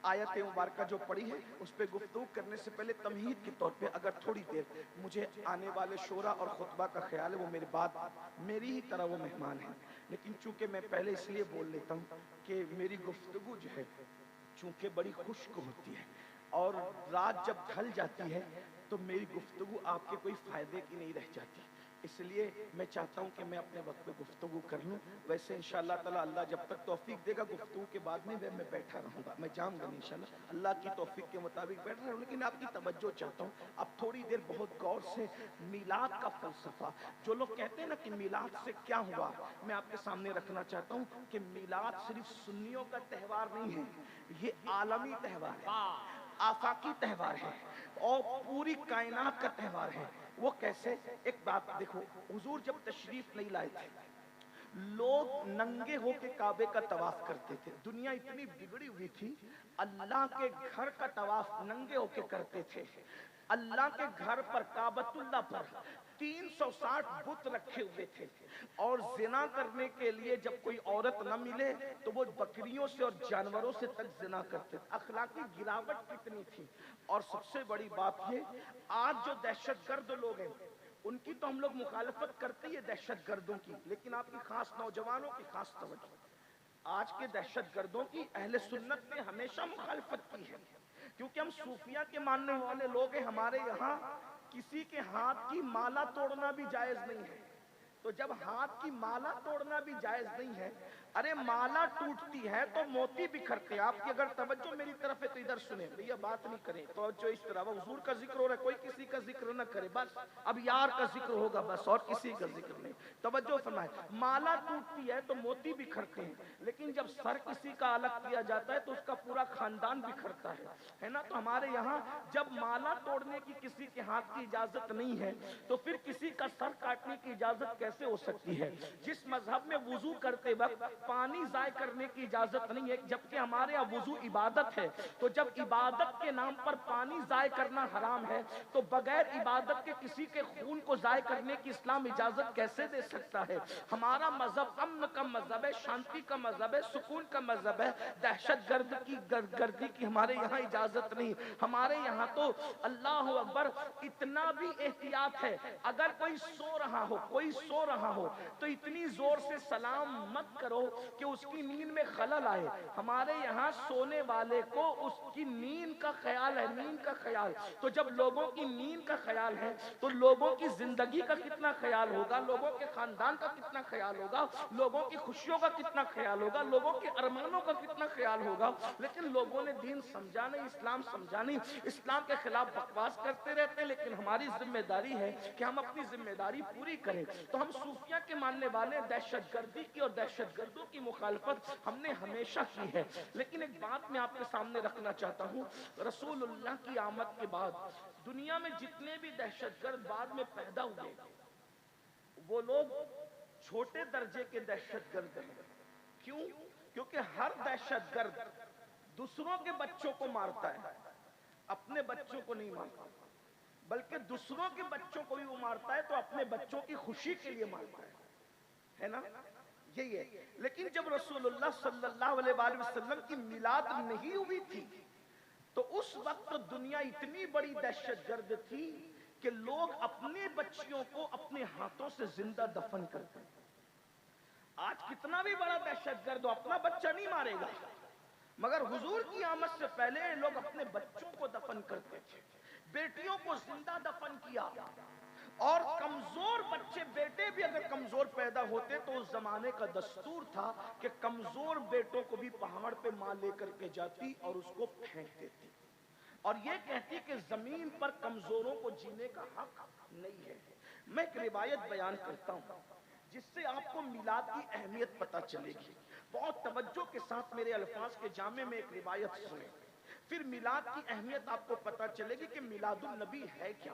آیت مبارکہ جو پڑھی ہے اس پہ گفتگو کرنے سے پہلے تمہید کے طور پہ اگر تھوڑی دیر مجھے آنے والے شورا اور خطبہ کا خیال ہے وہ میری بات میری ہی طرح وہ مہمان ہیں، لیکن چونکہ میں پہلے اس لیے بول لیتا ہوں کہ میری گفتگو جو ہے چونکہ بڑی خشک ہوتی ہے اور رات جب ڈھل جاتی ہے تو میری گفتگو آپ کے کوئی فائدے کی نہیں رہ جاتی، اس لیے میں چاہتا ہوں کہ میں اپنے وقت پہ گفتگو کر لوں۔ ویسے انشاءاللہ تعالی اللہ جب تک توفیق دے گا گفتگو کے بعد میں بیٹھا رہوں گا، میں جاؤں گا انشاءاللہ اللہ کی توفیق کے مطابق بیٹھ رہا ہوں، لیکن آپ کی توجہ چاہتا ہوں اب تھوڑی دیر بہت غور سے میلاد کا فلسفہ، جو لوگ کہتے ہیں نا کہ میلاد سے کیا ہوا، میں آپ کے سامنے رکھنا چاہتا ہوں کہ میلاد صرف سنیوں کا تہوار نہیں ہے، یہ عالمی تہوار ہے، آفاقی تہوار ہے اور پوری کائنات کا تہوار ہے۔ وہ کیسے؟ ایک بات دیکھو، حضور جب تشریف نہیں لائے تھے لوگ ننگے ہو کے کعبے کا طواف کرتے تھے، دنیا اتنی بگڑی ہوئی تھی، اللہ کے گھر کا طواف ننگے ہو کے کرتے تھے، اللہ کے گھر پر کعبۃ اللہ پر 360 بت رکھے ہوئے تھے، اور زنا کرنے کے لیے جب کوئی عورت نہ ملے تو وہ بکریوں سے اور جانوروں سے تک زنا کرتے تھے۔ اخلاقی گراوٹ کتنی تھی، اور سب سے بڑی بات یہ آج جو دہشت گرد لوگ ہیں ان کی تو ہم لوگ مخالفت کرتے ہی دہشت گردوں کی، لیکن آپ کی خاص نوجوانوں کی خاص توجہ، آج کے دہشت گردوں کی اہل سنت نے ہمیشہ مخالفت کی ہے، کیونکہ ہم صوفیہ کے ماننے والے لوگ ہیں، ہمارے یہاں کسی کے ہاتھ کی مالا توڑنا بھی جائز نہیں ہے، تو جب ہاتھ کی مالا توڑنا بھی جائز نہیں ہے، ارے مالا ٹوٹتی ہے تو موتی بکھرتے ہیں۔ آپ کی اگر توجہ میری طرف ہے تو ادھر سنیں، بھئی بات نہیں کریں، توجہ اس طرح، وہ حضور کا ذکر ہو رہا ہے، کوئی کسی کا ذکر نہ کرے، بس اب یار کا ذکر ہوگا بس، اور کسی کا ذکر نہیں۔ توجہ فرمائے، مالا ٹوٹتی ہے تو موتی بکھرتے ہیں، لیکن جب سر کسی کا الگ کیا جاتا ہے تو اس کا پورا خاندان بکھرتا ہے نا؟ تو ہمارے یہاں جب مالا توڑنے کی کسی کے ہاتھ کی اجازت نہیں ہے تو پھر کسی کا سر کاٹنے کی اجازت کیسے ہو سکتی ہے؟ جس مذہب میں وضو کرتے وقت پانی ضائع کرنے کی اجازت نہیں ہے، جبکہ ہمارے یہاں وضو عبادت ہے، تو جب عبادت کے نام پر پانی ضائع کرنا حرام ہے تو بغیر عبادت کے کسی کے خون کو ضائع کرنے کی اسلام اجازت کیسے دے سکتا ہے؟ ہمارا مذہب امن کا مذہب ہے، شانتی کا مذہب ہے، سکون کا مذہب ہے، دہشت گردی کی ہمارے یہاں اجازت نہیں۔ ہمارے یہاں تو اللہ اکبر اتنا بھی احتیاط ہے، اگر کوئی سو رہا ہو تو اتنی زور سے سلام مت کرو کہ اس کی نیند میں خلل آئے۔ ہمارے یہاں سونے والے کو اس کی نیند کا خیال ہے، نیند کا خیال، تو جب لوگوں کی نیند کا خیال ہے تو لوگوں کی زندگی کا کتنا خیال ہوگا، لوگوں کے خاندان کا کتنا خیال ہوگا، لوگوں کی خوشیوں کا کتنا خیال ہوگا، لوگوں کے ارمانوں کا کتنا خیال ہوگا۔ لیکن لوگوں نے دین سمجھا نہیں، اسلام سمجھا نہیں، اسلام کے خلاف بکواس کرتے رہتے ہیں، لیکن ہماری ذمہ داری ہے کہ ہم اپنی ذمہ داری پوری کریں۔ تو ہم صوفیہ کے ماننے والے دہشت گردی کی اور دہشت گردوں کی مخالفت ہم نے ہمیشہ کی ہے، لیکن ایک بات میں آپ کے سامنے رکھنا چاہتا ہوں، رسول اللہ کی آمد کے بعد دنیا میں جتنے بھی دہشت گرد بعد میں پیدا ہوئے وہ لوگ چھوٹے درجے کے دہشت گرد ہیں۔ کیوں؟ کیونکہ ہر دہشت گرد دوسروں کے بچوں کو مارتا ہے، اپنے بچوں کو نہیں مارتا، بلکہ دوسروں کے بچوں کو بھی وہ مارتا ہے تو اپنے بچوں کی خوشی کے لیے مارتا ہے نا؟ یہی ہے۔ لیکن جب رسول اللہ صلی اللہ علیہ وآلہ وسلم کی میلاد نہیں ہوئی تھی تو اس وقت دنیا اتنی بڑی دہشت گرد تھی کہ لوگ اپنے بچیوں کو اپنے ہاتھوں سے زندہ دفن کرتے ہیں۔ آج کتنا بھی بڑا دہشت گرد ہو اپنا بچہ نہیں مارے گا، مگر حضور کی آمد سے پہلے لوگ اپنے بچوں کو دفن کرتے تھے، بیٹیوں کو زندہ دفن کیا، اور کمزور بچے، بیٹے بھی اگر کمزور پیدا ہوتے تو اس زمانے کا دستور تھا کہ کمزور بیٹوں کو بھی پہاڑ پہ ماں لے کر کے جاتی اور اس کو پھینک دیتی، اور یہ کہتی کہ زمین پر کمزوروں کو جینے کا حق نہیں ہے۔ میں ایک روایت بیان کرتا ہوں جس سے آپ کو میلاد کی اہمیت پتہ چلے گی، بہت توجہ کے ساتھ میرے الفاظ کے جامع میں ایک روایت سنیں، پھر میلاد کی اہمیت آپ کو پتہ چلے گی کہ میلاد النبی ہے کیا،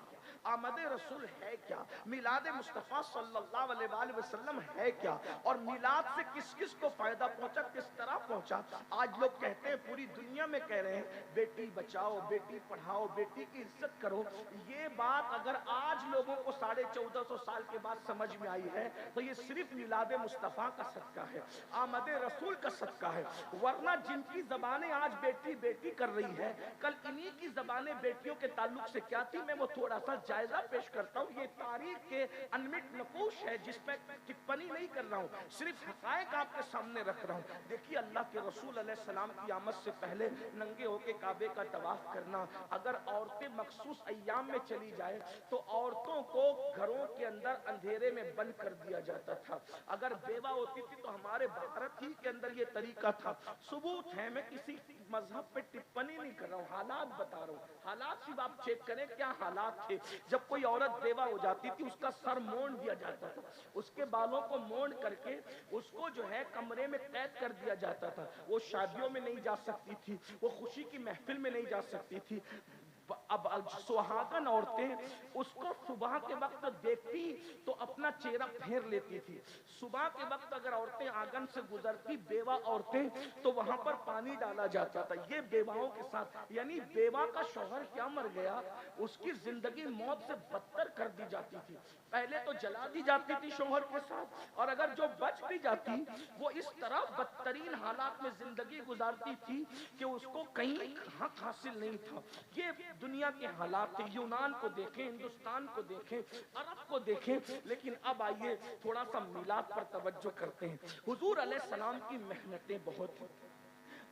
آمد رسول ہے کیا، میلاد مصطفیٰ صلی اللہ علیہ وآلہ وسلم ہے کیا، اور میلاد سے کس کس کو فائدہ پہنچا، کس طرح پہنچا۔ آج لوگ کہتے ہیں پوری دنیا दुनिया में कह रहे हैं बेटी बचाओ, बेटी पढ़ाओ, बेटी की इज्जत करो, ये बात अगर आज लोगों को 1450 साल के बाद समझ में आई है तो ये सिर्फ मिलाद मुस्तफ़ा का सदका है, आमद रसूल का सदका है। वरना जिनकी जबानें आज बेटी बेटी कर रही है, कल इन्हीं की जबानें बेटियों के ताल्लुक से क्या थी, मैं वो थोड़ा सा जायजा पेश करता हूँ। ये तारीख के अनमिट नकूश है जिसमें टिप्पणी नहीं कर रहा हूँ, सिर्फ हकायक आपके सामने रख रहा हूँ। देखिए अल्लाह के रसूल अलैहि सलाम की आमद से पहले नंगे होके काबे का तवाफ करना, अगर औरतें मखसूस अय्याम में चली जाए तो औरतों को घरों के अंदर अंधेरे में बंद कर दिया जाता था। अगर बेवा होती थी तो हमारे भारत ही के अंदर ये तरीका था। सबूत है, मैं किसी मजहब पे टिप्पणी नहीं कर रहा हूँ, हालात बता रहा हूँ। हालात सिर्फ आप चेक करें क्या हालात थे। जब कोई औरत बेवा हो जाती थी उसका सर मोड़ दिया जाता था, उसके बालों को मोड़ करके उसको जो है कमरे में कैद कर दिया जाता था। वो शादियों में नहीं जा सकती थी, वो खुशी की महफिल में नहीं जा सकती थी। अब सुहागन औरतें उसको सुबह के वक्त देखती तो अपना चेहरा फेर लेती थी। सुबह के वक्त अगर औरतें आंगन से गुजरती बेवा औरतें तो वहां पर पानी डाला जाता था। ये बेवाओं के साथ, यानी बेवा का शौहर क्या मर गया उसकी जिंदगी मौत से बदतर कर दी जाती थी। पहले तो जला दी जाती थी शौहर के साथ, और अगर जो बच भी जाती वो इस तरह बदतरीन हालात में जिंदगी गुजारती थी कि उसको कहीं हक हासिल नहीं था। ये दुनिया के हालात थे। यूनान को देखें, हिंदुस्तान को देखें, अरब को देखें। लेकिन अब आइए थोड़ा सा मिलाद पर तवज्जो करते हैं। हुजूर अलैहिस्सलाम की मेहनतें बहुत हैं,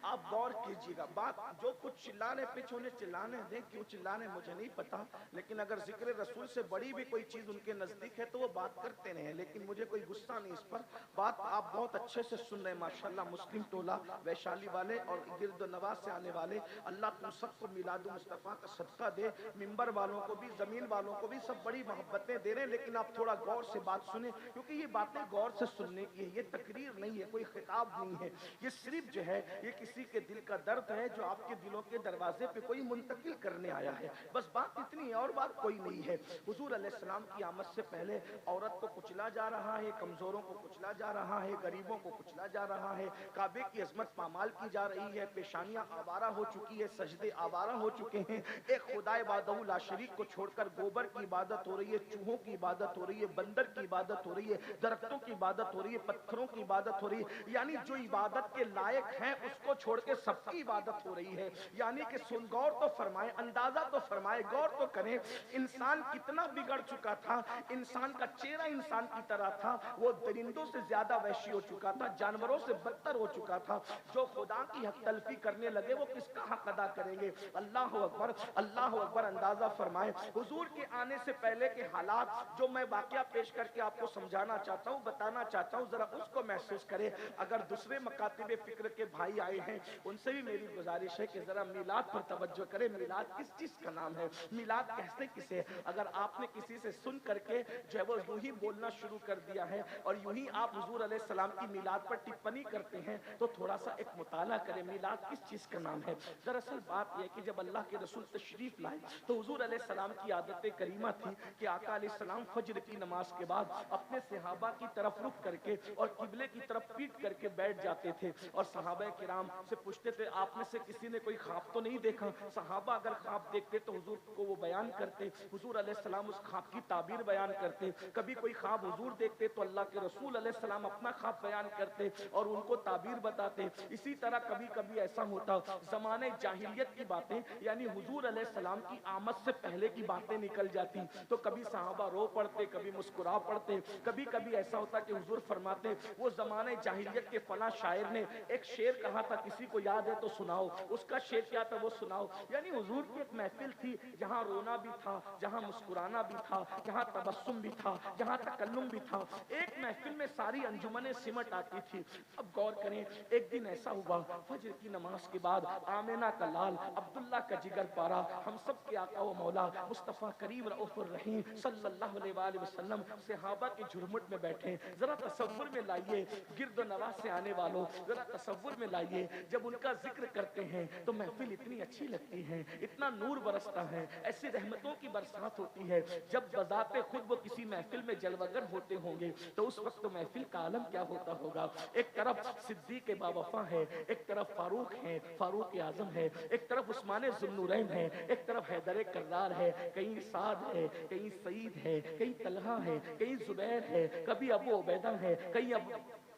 आप गौर कीजिएगा। बात जो कुछ चिल्लाने पिछ उन्हें चिल्लाने दें, क्यों चिल्लाने मुझे नहीं पता, लेकिन अगर जिक्र रसूल से बड़ी भी कोई चीज उनके नजदीक है तो वो बात करते रहे, लेकिन मुझे कोई गुस्सा नहीं इस पर। बात आप बहुत अच्छे से सुन रहे हैं माशाल्लाह। मुस्लिम टोला, वैशाली वाले और गिरद नवाज से आने वाले, अल्लाह तुम सबको मिलाद मुस्तफ़ा का सदका दे। मिंबर वालों को भी, जमीन वालों को भी सब बड़ी मोहब्बतें दे रहे हैं, लेकिन आप थोड़ा गौर से बात सुने, क्योंकि ये बातें गौर से सुनने की है। ये तकरीर नहीं है, कोई खिताब नहीं है, ये सिर्फ जो है ये किसी के दिल का दर्द है जो आपके दिलों के दरवाजे पे कोई मुंतकिल करने आया है। बस बात इतनी है और बात कोई नहीं है। हुजूर अलैहिस्सलाम की आमद से पहले औरत को कुचला जा रहा है, कमजोरों को कुचला जा रहा है, गरीबों को कुचला जा रहा है, काबे की अजमत पामाल की जा रही है, पेशानियां आवारा हो चुकी है, सजदे आवारा हो चुके हैं। एक खुदाए वाहदहू ला शरीक को छोड़कर गोबर की इबादत हो रही है, चूहों की इबादत हो रही है, बंदर की इबादत हो रही है, दरख्तों की इबादत हो रही है, पत्थरों की इबादत हो रही है। यानी जो इबादत के लायक है उसको छोड़ के सबकी इबादत हो रही है। यानी कि सुन, गौर तो फरमाए, अंदाजा तो फरमाए, गौर तो करें, इंसान कितना बिगड़ चुका था। इंसान का चेहरा इंसान की तरह था, वो दरिंदों से ज्यादा वहशी हो चुका था, जानवरों से बदतर हो चुका था। जो खुदा की हक तलफी करने लगे वो किसका हक अदा करेंगे? अल्लाह अकबर, अल्लाह अकबर। अंदाजा फरमाए हुजूर के आने से पहले के हालात जो मैं वाकया पेश करके आपको समझाना चाहता हूँ, बताना चाहता हूँ, जरा उसको महसूस करें। अगर दूसरे मकातिब फिक्र के भाई आए हैं उनसे भी मेरी गुजारिश है कि जरा मिलाद पर तवज्जो करें। मिलाद किस चीज का नाम है, मिलाद कहते किसे? अगर आपने किसी से सुन करके जो है वो यूं ही बोलना शुरू कर दिया है और यूं ही आप हुजूर अलैहिस्सलाम की मिलाद पर टिप्पणी करते हैं तो थोड़ा सा एक मुताला करें, मिलाद किस चीज का नाम है। दरअसल बात यह कि जब अल्लाह के रसूल तशरीफ लाए तो हुजूर अलैहिस्सलाम की आदत करीमा थी कि आका अलैहिस्सलाम फज्र की नमाज के बाद अपने सहाबा की तरफ रुख करके और किबले की तरफ पीट करके बैठ जाते थे और सहाबा किराम से पूछते थे आप में से किसी ने कोई ख्वाब तो नहीं देखा? सहाबा अगर ख्वाब देखते तो हुजूर को वो बयान करते, हुजूर अलैहिस्सलाम उस ख्वाब की ताबीर बयान करते। कभी कोई ख्वाब हुजूर देखते तो अल्लाह के रसूल अलैहिस्सलाम अपना ख्वाब बयान करते और उनको ताबीर बताते। इसी तरह कभी कभी ऐसा होता जमाने जाहिलियत की बातें यानी हुजूर अलैहिस्सलाम की आमद से पहले की बातें निकल जाती तो कभी सहाबा रो पड़ते, कभी मुस्कुरा पड़ते। कभी कभी ऐसा होता कि हुजूर फरमाते वो जमाने जाहिलियत के फला शायर ने एक शेर कहा था, किसी को याद है तो सुनाओ। उसका शेर क्या था वो सुनाओ। यानी हुजूर की एक महफिल थी जहां रोना भी था, जहां मुस्कुराना भी था, जहां तबस्सुम भी था, जहां तकल्लुम भी था। एक महफिल में सारी अंजुमनें सिमट आती थी। अब गौर करें, एक दिन ऐसा हुआ फजर की नमाज के बाद आमिना का लाल, अब्दुल्ला का जिगर पारा, हम सब के आका व मौला मुस्तफा करीम रऊफुर रहीम सल्लल्लाहु अलैहि वसल्लम सहाबा के झुरमुट में बैठे। जरा तसव्वुर में लाइए, गिरद नवाज से आने वालों, जरा तसव्वुर में लाइए जब उनका जिक्र करते हैं तो महफिल इतनी अच्छी लगती है, इतना नूर बरसता है, ऐसी रहमतों की बरसात होती है। जब बजाते खुद वो किसी महफिल में जलवगर होते होंगे तो उस वक्त तो महफिल का आलम क्या होता होगा। एक तरफ सिद्दीक बावफा है, एक तरफ फारूक है, फारूक आजम है, एक तरफ उस्मान ज़ुन्नूरैन है, एक तरफ हैदर कर्रार है, कहीं साद है, कहीं सईद है, कहीं तलहा है, कहीं जुबैर है, कभी अबू उबैदा है, कहीं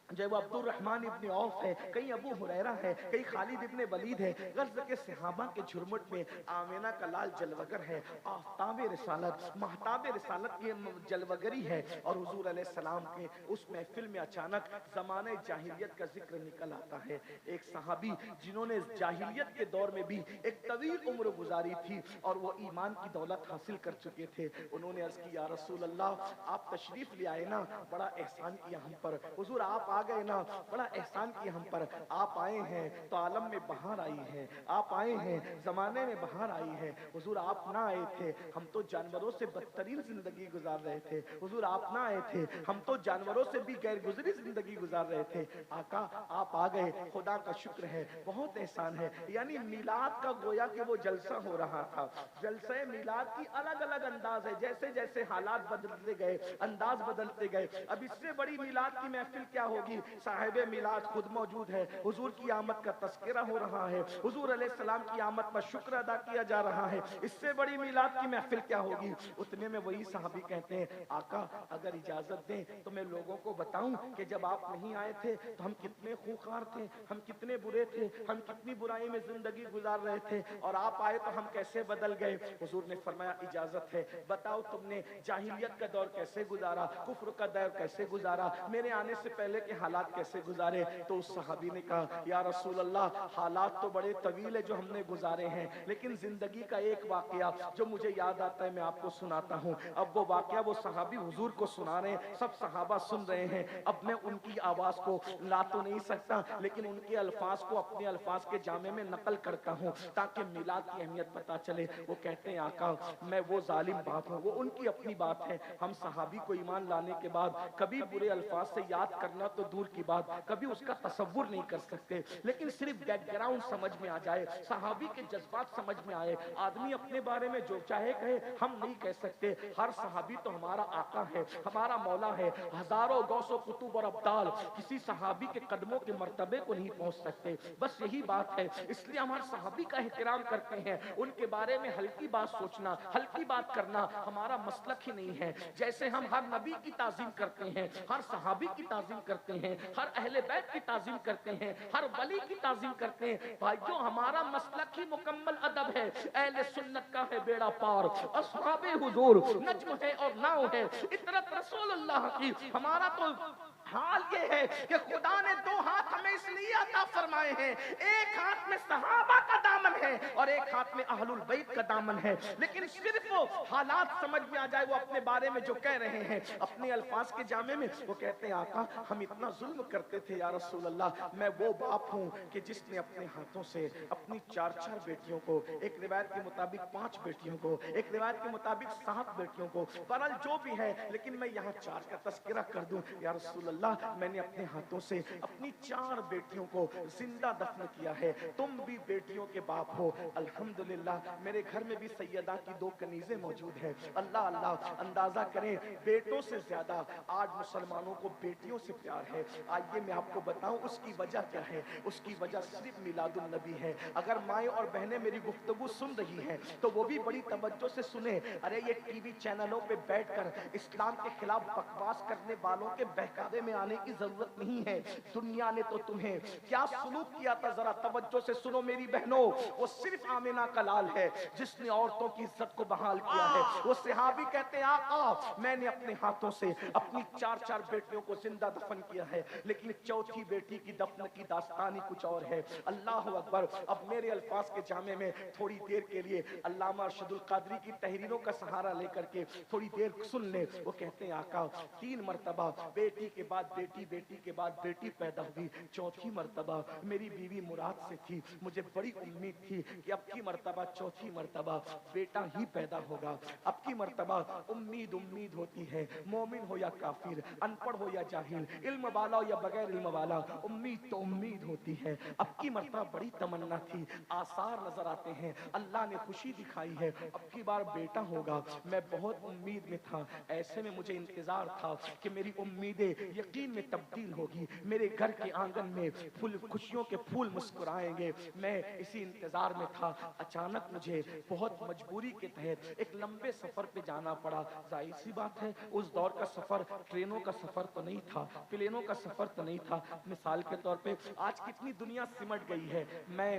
जो वो अब्दुल रहमान इब्न औफ है, कहीं अबू हुरैरा है, कहीं खालिद इब्न वलीद है। गर्ज के सहाबा के झुरमुट में आमिना का लाल जलवगर है, आफ्ताब रिसालत महताब रिसालत की जलवगरी है। और हुजूर अलैहिस्सलाम के उस महफिल में अचानक ज़माने जाहिलियत का जिक्र निकल आता है। एक सहाबी जिन्होंने जाहिलियत के दौर में भी एक तवील उम्र गुजारी थी और वो ईमान की दौलत हासिल कर चुके थे, उन्होंने अर्ज़ की, या रसूल अल्लाह, आप तशरीफ ले आए ना, बड़ा एहसान किया हम पर। हुजूर आप आ गए ना, बड़ा एहसान किया हम पर। आप आए हैं तो आलम में बहार आई है, आप आए हैं जमाने में बहार आई है। हुजूर आप ना आए थे, हम तो जानवरों से बदतरीन जिंदगी गुजार रहे थे। हुजूर आप ना आए थे, हम तो जानवरों से भी गैर गुजरी जिंदगी गुजार रहे थे। आका आप आ गए, खुदा का शुक्र है, बहुत एहसान है। यानी मिलाद का गोया कि वो जलसा हो रहा था। जलसे मिलाद की अलग अलग अंदाज है, जैसे जैसे हालात बदलते गए, अंदाज बदलते गए। अब इससे बड़ी मिलाद की महफिल क्या होगी। साहिबे मिलाद खुद मौजूद है, हुजूर की आमद का तस्करा हो रहा है, हुजूर अलैहिस्सलाम की आमद पर शुक्र अदा किया जा रहा है। इससे बड़ी मिलाद की महफिल क्या होगी। उतने में वही साहबी कहते हैं, आका अगर इजाजत दें तो मैं लोगों को बताऊं कि जब आप नहीं आए थे तो हम कितने खूंखार थे, हम कितने बुरे थे, हम कितनी बुराई में जिंदगी गुजार रहे थे, और आप आए तो हम कैसे बदल गए। हुजूर ने फरमाया, इजाजत है, बताओ तुमने जाहिलियत का दौर कैसे गुजारा, कुफ्र का दौर कैसे गुजारा, मेरे आने से पहले के हालात कैसे गुजारे। तो उस सहाबी ने कहा, या रसूल अल्लाह, हालात तो बड़े तवील है जो हमने गुजारे हैं, लेकिन जिंदगी का एक वाकया जो मुझे याद आता है मैं आपको सुनाता हूँ। अब वो वाकया वो सहाबी हुजूर को सुना रहे हैं, सब सहाबा सुन रहे हैं। अब मैं उनकी आवाज को ला तो नहीं सकता, लेकिन उनके अल्फाज को अपने अल्फाज के जामे में नकल करता हूँ ताकि मिलाद की अहमियत पता चले। वो कहते हैं, आका मैं वो जालिम बाप हूँ, वो उनकी अपनी बात है। हम सहाबी को ईमान लाने के बाद कभी बुरे अल्फाज से याद करना तो दूर की बात, कभी उसका तसव्वुर नहीं कर सकते, लेकिन सिर्फ बैकग्राउंड समझ में आ जाए, सहाबी के जज्बात समझ में आए, आदमी अपने बारे में जो चाहे कहे, हम नहीं कह सकते। हर सहाबी तो हमारा आका है, हमारा मौला है। हजारों गौसो कुतुब और अब्दाल किसी सहाबी के कदमों के मर्तबे को नहीं पहुंच सकते। बस यही बात है, इसलिए हम हर सहाबी का एहतराम करते हैं। उनके बारे में हल्की बात सोचना, हल्की बात करना हमारा मसलक ही नहीं है। जैसे हम हर नबी की ताजीम करते हैं, हर सहाबी की ताजीम करते हैं, हर अहले बैत की ताजीम करते हैं, हर वली की ताजीम करते हैं। भाई जो हमारा मसलक ही मुकम्मल अदब है, अहले सुन्नत का है बेड़ा पार, अस्हाबे हुजूर नज्म है और नाव है, इतरत रसूलुल्लाह की। हमारा तो हाल ये है कि खुदा ने दो हाथ हमें इसलिए अता फरमाए हैं, एक हाथ में सहाबा का दामन है और एक हाथ में अहलुल बैत का दामन है। लेकिन सिर्फ वो हालात समझ में आ जाए, वो अपने बारे में जो कह रहे हैं अपने अल्फाज के जामे में, वो कहते हैं, आका हम इतना जुल्म करते थे या रसूल अल्लाह, मैं वो बाप हूँ कि जिसने अपने हाथों से अपनी 4-4 बेटियों को, एक रिवायत के मुताबिक 5 बेटियों को, एक रिवायत के मुताबिक 7 बेटियों को, बहरहाल जो भी है, लेकिन मैं यहाँ 4 का तस्करा कर दूं। या रसूल अल्लाह, मैंने अपने हाथों से अपनी 4 बेटियों को जिंदा दफन किया है, तुम भी बेटियों के बाप हो। अल्हम्दुलिल्लाह मेरे घर में भी सैयदा की 2 कनीज़ें मौजूद है। अल्लाह अल्लाह, अंदाजा करें बेटों से ज्यादा आज मुसलमानों को बेटियों से प्यार है। आइए मैं आपको बताऊं उसकी वजह क्या है। उसकी वजह सिर्फ मिलादुल नबी है। अगर माएँ और बहनें मेरी गुफ्तगू सुन रही हैं तो वो भी बड़ी तवज्जो से सुने। अरे ये टीवी चैनलों पे बैठकर इस्लाम के खिलाफ बकवास करने वालों के बहकावे में आने की जरूरत नहीं है। दुनिया ने तो तुम्हें क्या सुलूक किया था, जरा तवज्जो से सुनो मेरी बहनों। वो सिर्फ आमिना का लाल है जिसने औरतों की इज्जत को बहाल किया है। वो सहाबी कहते हैं, आका मैंने अपने हाथों से अपनी 4-4 बेटियों को जिंदा दफन किया है, लेकिन चौथी बेटी की दफन की दास्तान ही कुछ और है। अल्लाह अकबर। अब मेरे अल्फाज के जामे में थोड़ी देर के लिए अल्लामा अरशदुल कादरी की तहरीरों का सहारा लेकर के थोड़ी देर सुन ले। वो कहते हैं, आका 3 मरतबा बेटी के बाद बेटी, बेटी के बाद बेटी पैदा हुई, चौथी मरतबा मेरी बीवी मुराद से थी। मुझे बड़ी उम्मीद थी कि अब की मर्तबा चौथी मर्तबा बेटा ही पैदा होगा। अब की मर्तबा उम्मीद उम्मीद होती है, मोमिन हो या काफिर, अनपढ़ हो या जाहिल, इल्म वाला हो या बगैर इल्म वाला, उम्मीद तो उम्मीद होती है। अब की मर्तबा बड़ी तमन्ना थी, आसार नजर आते हैं, अल्लाह ने खुशी दिखाई है, अब की बार बेटा होगा। मैं बहुत उम्मीद में था, ऐसे में मुझे इंतजार था कि मेरी उम्मीदें यकीन में तब्दील होगी, मेरे घर के आंगन में फूल खुशियों के फूल मुस्कुराएंगे। मैं इसी इंतजार में था। अचानक मुझे बहुत मजबूरी के तहत एक लंबे सफर पे जाना पड़ा। जाहिर सी बात है, उस दौर का सफर ट्रेनों का सफर तो नहीं था, प्लेनों का सफर तो नहीं था। मिसाल के तौर पे आज कितनी दुनिया सिमट गई है। मैं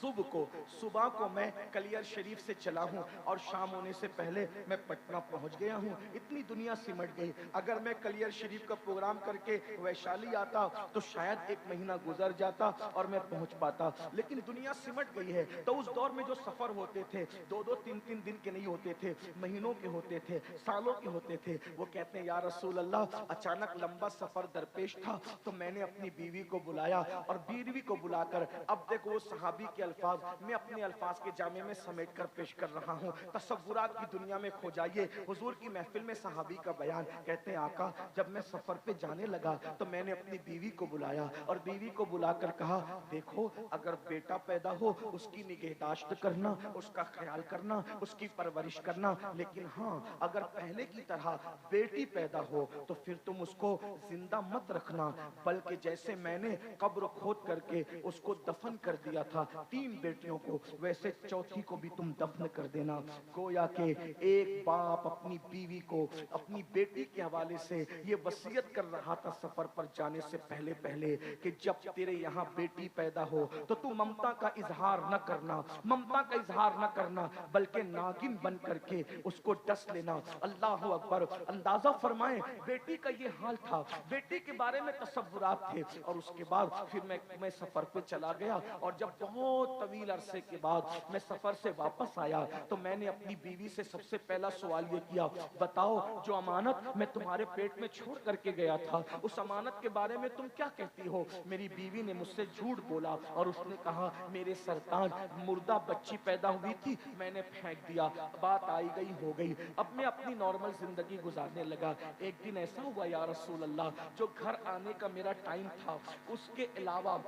सुबह को मैं कलियर शरीफ से चला हूँ और शाम होने से पहले मैं पटना पहुँच गया हूँ। इतनी दुनिया सिमट गई। अगर मैं कलियर शरीफ का प्रोग्राम करके वैशाली आता तो शायद एक महीना गुजर जाता और मैं पहुँच पाता, लेकिन दुनिया सिमट गई है। तो उस दौर में जो सफर होते थे, 2-2 3-3 दिन के नहीं होते थे, महीनों के होते थे, सालों के होते थे। वो कहते हैं या रसूल अल्लाह, अचानक लंबा सफर दरपेश था तो मैंने अपनी बीवी को बुलाया और बीवी को बुलाकर, अब देखो वो सहाबी के अल्फाज मैं अपने अल्फाज के जामे में समेट कर पेश कर रहा हूँ। तसव्वुरात की दुनिया में खो जाइए। हुजूर की महफिल में सहाबी का बयान, कहते हैं आका जब मैं सफर पे जाने लगा तो मैंने अपनी बीवी को बुलाया और बीवी को बुलाकर कहा, देखो अगर बेटा पैदा हो उसकी निगहदाश्त करना, उसका ख्याल करना, उसकी परवरिश करना, लेकिन हाँ अगर पहले की तरह बेटी पैदा हो तो फिर तुम उसको जिंदा मत रखना, बल्कि जैसे मैंने कब्र खोद करके उसको दफन कर दिया था 3 बेटियों को, वैसे चौथी को भी तुम दफन कर देना। गोया के एक बाप अपनी बीवी को अपनी बेटी के हवाले से ये वसीयत कर रहा था सफर पर जाने से पहले पहले कि जब तेरे यहाँ बेटी पैदा हो तो तू ममता का इजहार न करना, ममता का इजहार न करना, बल्कि नागिन बन करके उसको डस लेना। अल्लाह अकबर। अंदाजा फरमाएं, बेटी का ये हाल था, बेटी के बारे में तसव्वुरात थे। और उसके बाद फिर मैं सफर पे चला गया और जब बहुत तवील अरसे के बाद मैं सफर से वापस आया तो मैंने अपनी बीवी से सबसे पहला सवाल ये किया, बताओ जो अमानत मैं तुम्हारे पेट में छोड़ करके गया था उस अमानत के बारे में तुम क्या कहती हो। मेरी बीवी ने मुझसे झूठ बोला और उसने कहा, मेरे सरताज मुर्दा बच्ची पैदा हुई थी, मैंने फेंक दिया, बात आई गई हो गई, अब मैं अपनी नॉर्मल जिंदगी गुजारने लगा। एक दिन ऐसा हुआ या रसूल अल्लाह, जो घर आने का मेरा टाइम था उसके अलावा,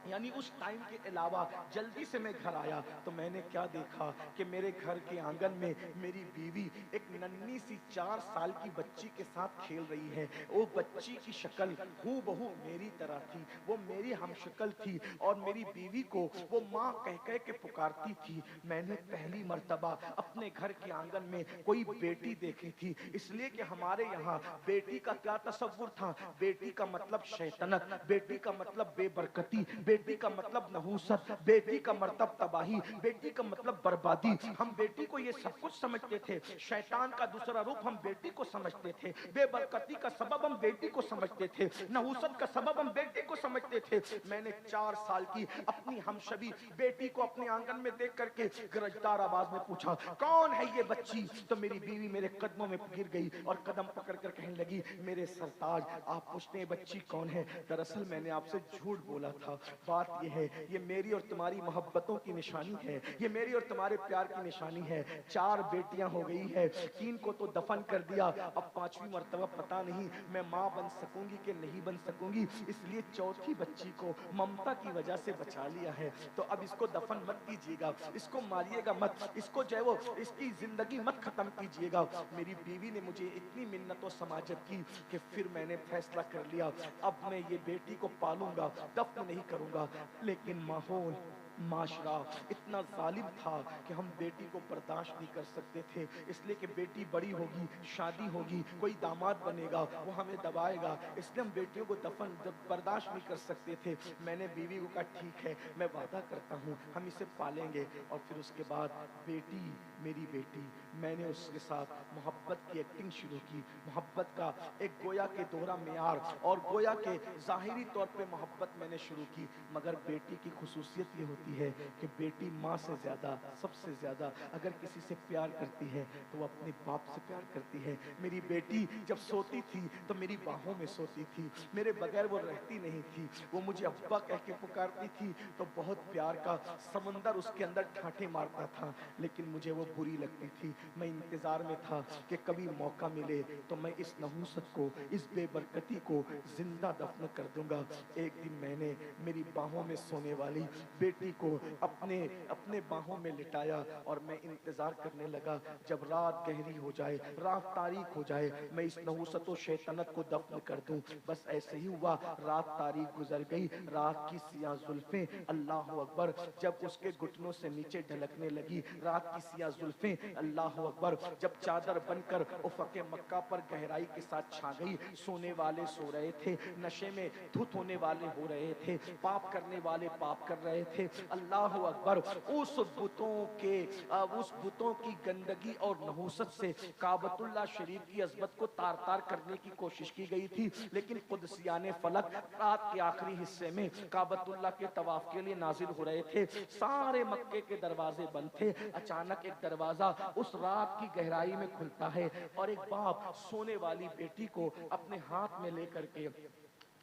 यानी उस टाइम के अलावा जल्दी से मैं घर आया तो मैंने क्या देखा कि मेरे घर के आंगन में मेरी बीवी एक नन्ही सी 4 साल की बच्ची के साथ खेल रही है। वो बच्ची की शक्ल हूबहू मेरी तरह थी, वो मेरी हमशक्ल थी और मेरी बीवी को वो माँ कह कह के पुकारती थी। मैंने पहली मर्तबा अपने घर के आंगन में कोई बेटी देखी थी, इसलिए कि हमारे यहाँ बेटी का क्या तसव्वुर था, बेटी का मतलब शैतानत, बेटी का मतलब बेबरकती, बेटी का मतलब नहूसत, बेटी का मतलब तबाही, बेटी का मतलब बर्बादी। हम बेटी को ये सब कुछ समझते थे, शैतान का दूसरा रूप हम बेटी को समझते थे, बेबरकती का सबब हम बेटी को समझते थे, नहूसत का सबब हम बेटी को समझते थे। मैंने 4 साल की अपनी हमशबी बेटी को अपने आंगन में देख करके गरजदार आवाज में पूछा, कौन है ये बच्ची? तो मेरी बीवी मेरे कदमों में गिर गई और कदम पकड़ कर कहने लगी, मेरे सरताज आप पूछते हैं बच्ची कौन है? दरअसल मैंने आपसे झूठ बोला था। बात यह है, ये मेरी और तुम्हारी मोहब्बतों की निशानी है, ये मेरी और तुम्हारे प्यार की निशानी है। 4 बेटियां हो गई है, 3 को तो दफन कर दिया, अब 5वीं मर्तबा पता नहीं मैं माँ बन सकूंगी कि नहीं बन सकूंगी, इसलिए चौथी बच्ची को ममता की वजह से बचा लिया है। तो अब इसको दफन मत कीजिएगा, इसको मारिएगा मत, इसको जो है वो इसकी जिंदगी मत खत्म कीजिएगा। मेरी बीवी ने मुझे इतनी मिन्नत और समाजत की कि फिर मैंने फैसला कर लिया, अब मैं ये बेटी को पालूंगा, दफन नहीं करूंगा। लेकिन माहौल माशरा इतना जालिम था कि हम बेटी को बर्दाश्त नहीं कर सकते थे, इसलिए कि बेटी बड़ी होगी, शादी होगी, कोई दामाद बनेगा, वो हमें दबाएगा, इसलिए हम बेटियों को दफन बर्दाश्त नहीं कर सकते थे। मैंने बीवी को कहा ठीक है, मैं वादा करता हूँ हम इसे पालेंगे। और फिर उसके बाद बेटी मेरी बेटी, मैंने उसके साथ मोहब्बत की एक्टिंग शुरू की, मोहब्बत का एक गोया के दोहरा मेयार और गोया के ज़ाहिरी तौर पे मोहब्बत मैंने शुरू की। मगर बेटी की खुसूसियत ये होती होती है कि बेटी माँ से ज़्यादा, सबसे ज़्यादा अगर किसी से प्यार करती है तो वो अपने बाप से प्यार करती है। मेरी बेटी जब सोती थी तो मेरी बाहों में सोती थी, मेरे बगैर वो रहती नहीं थी। वो मुझे अब्बा कह के पुकारती थी तो बहुत प्यार का समंदर उसके अंदर ठाठे मारता था, लेकिन मुझे वो बुरी लगती थी। मैं इंतज़ार में था कि कभी मौका मिले तो मैं इस नहूसत को, इस बेबरकती को जिंदा दफन कर दूंगा। एक दिन मैंने मेरी बाहों में सोने वाली बेटी को अपने अपने बाहों में लिटाया और मैं इंतजार करने लगा जब रात गहरी हो जाए, रात तारीक हो जाए, मैं इस नहूसत व शैतानत को दफन कर दूं। बस ऐसे ही हुआ, रात तारीक गुजर गई, रात की सियाह जुल्फें, अल्लाह अकबर, जब उसके घुटनों से नीचे ढलकने लगी, रात की सियाह जुल्फें, अल्लाह अकबर, जब चादर बनकर उफ़क़े मक्का पर गहराई के साथ छा गई। सोने वाले सो रहे थे, नशे में धुत होने वाले हो रहे थे, पाप करने वाले पाप कर रहे थे। अल्लाह अकबर, उस बुतों की गंदगी और नहूसत से काबतुल्लाह शरीफ की अज़मत को तार तार करने की कोशिश की गई थी, लेकिन कुदसियाने फलक रात के आखिरी हिस्से में काबतुल्लाह के तवाफ के लिए नाजिल हो रहे थे। सारे मक्के के दरवाजे बंद थे। अचानक एक दरवाजा उस रात की गहराई में खुलता है और एक बाप सोने वाली बेटी को अपने हाथ में लेकर के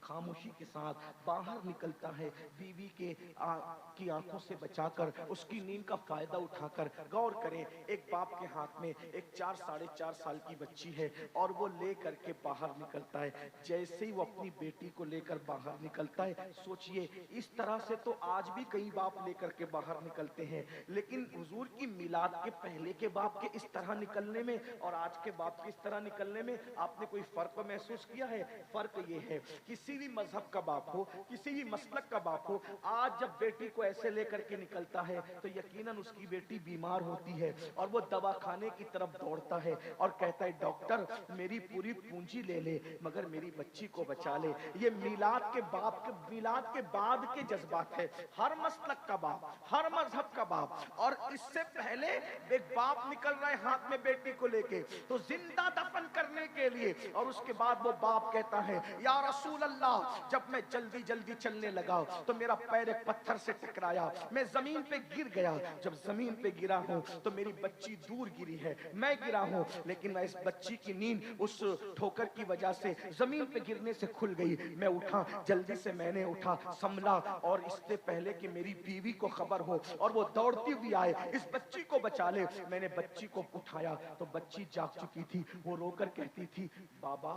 खामोशी के साथ बाहर निकलता है, बीवी की आंखों से बचाकर, उसकी नींद का फायदा उठाकर। गौर करें, एक बाप के हाथ में एक 4-4.5 साल की बच्ची है और वो ले करके बाहर निकलता है। जैसे ही वो अपनी बेटी को लेकर बाहर निकलता है, सोचिए इस तरह से तो आज भी कई बाप लेकर के बाहर निकलते हैं, लेकिन हुजूर की मिलाद के पहले के बाप के इस तरह निकलने में और आज के बाप के इस तरह निकलने में आपने कोई फर्क महसूस किया है? फर्क ये है, किसी भी मजहब का बाप हो, किसी भी मसलक का बाप हो, आज जब बेटी को ऐसे लेकर के निकलता है तो यकीनन उसकी बेटी बीमार होती है और वो दवाखाने की तरफ दौड़ता है और कहता है डॉक्टर मेरी पूरी पूंजी ले ले मगर मेरी बच्ची को बचा ले। ये मिलाद के बाद के जज्बात है। हर मसलक का बाप, हर मजहब का बाप, और इससे पहले एक बाप निकल रहा है हाथ में बेटी को लेके तो जिंदा दफन करने के लिए, और उसके बाद वो बाप कहता है या रसूल अल्लाह, जब मैं जल्दी जल्दी चलने लगा तो मेरा पैर एक पत्थर से टकराया, मैं जमीन पे गिर गया। जब जमीन पे गिरा हूं तो मेरी बच्ची दूर गिरी है, मैं गिरा हूं, लेकिन मैं इस बच्ची की नींद उस ठोकर की वजह से जमीन पे गिरने से खुल गई। मैं उठा, जल्दी से मैंने उठा, संभला, और इससे पहले कि मेरी बीवी को खबर हो और वो दौड़ती हुई आए इस बच्ची को बचा ले, मैंने बच्ची को उठाया तो बच्ची जाग चुकी थी। वो रोकर कहती थी बाबा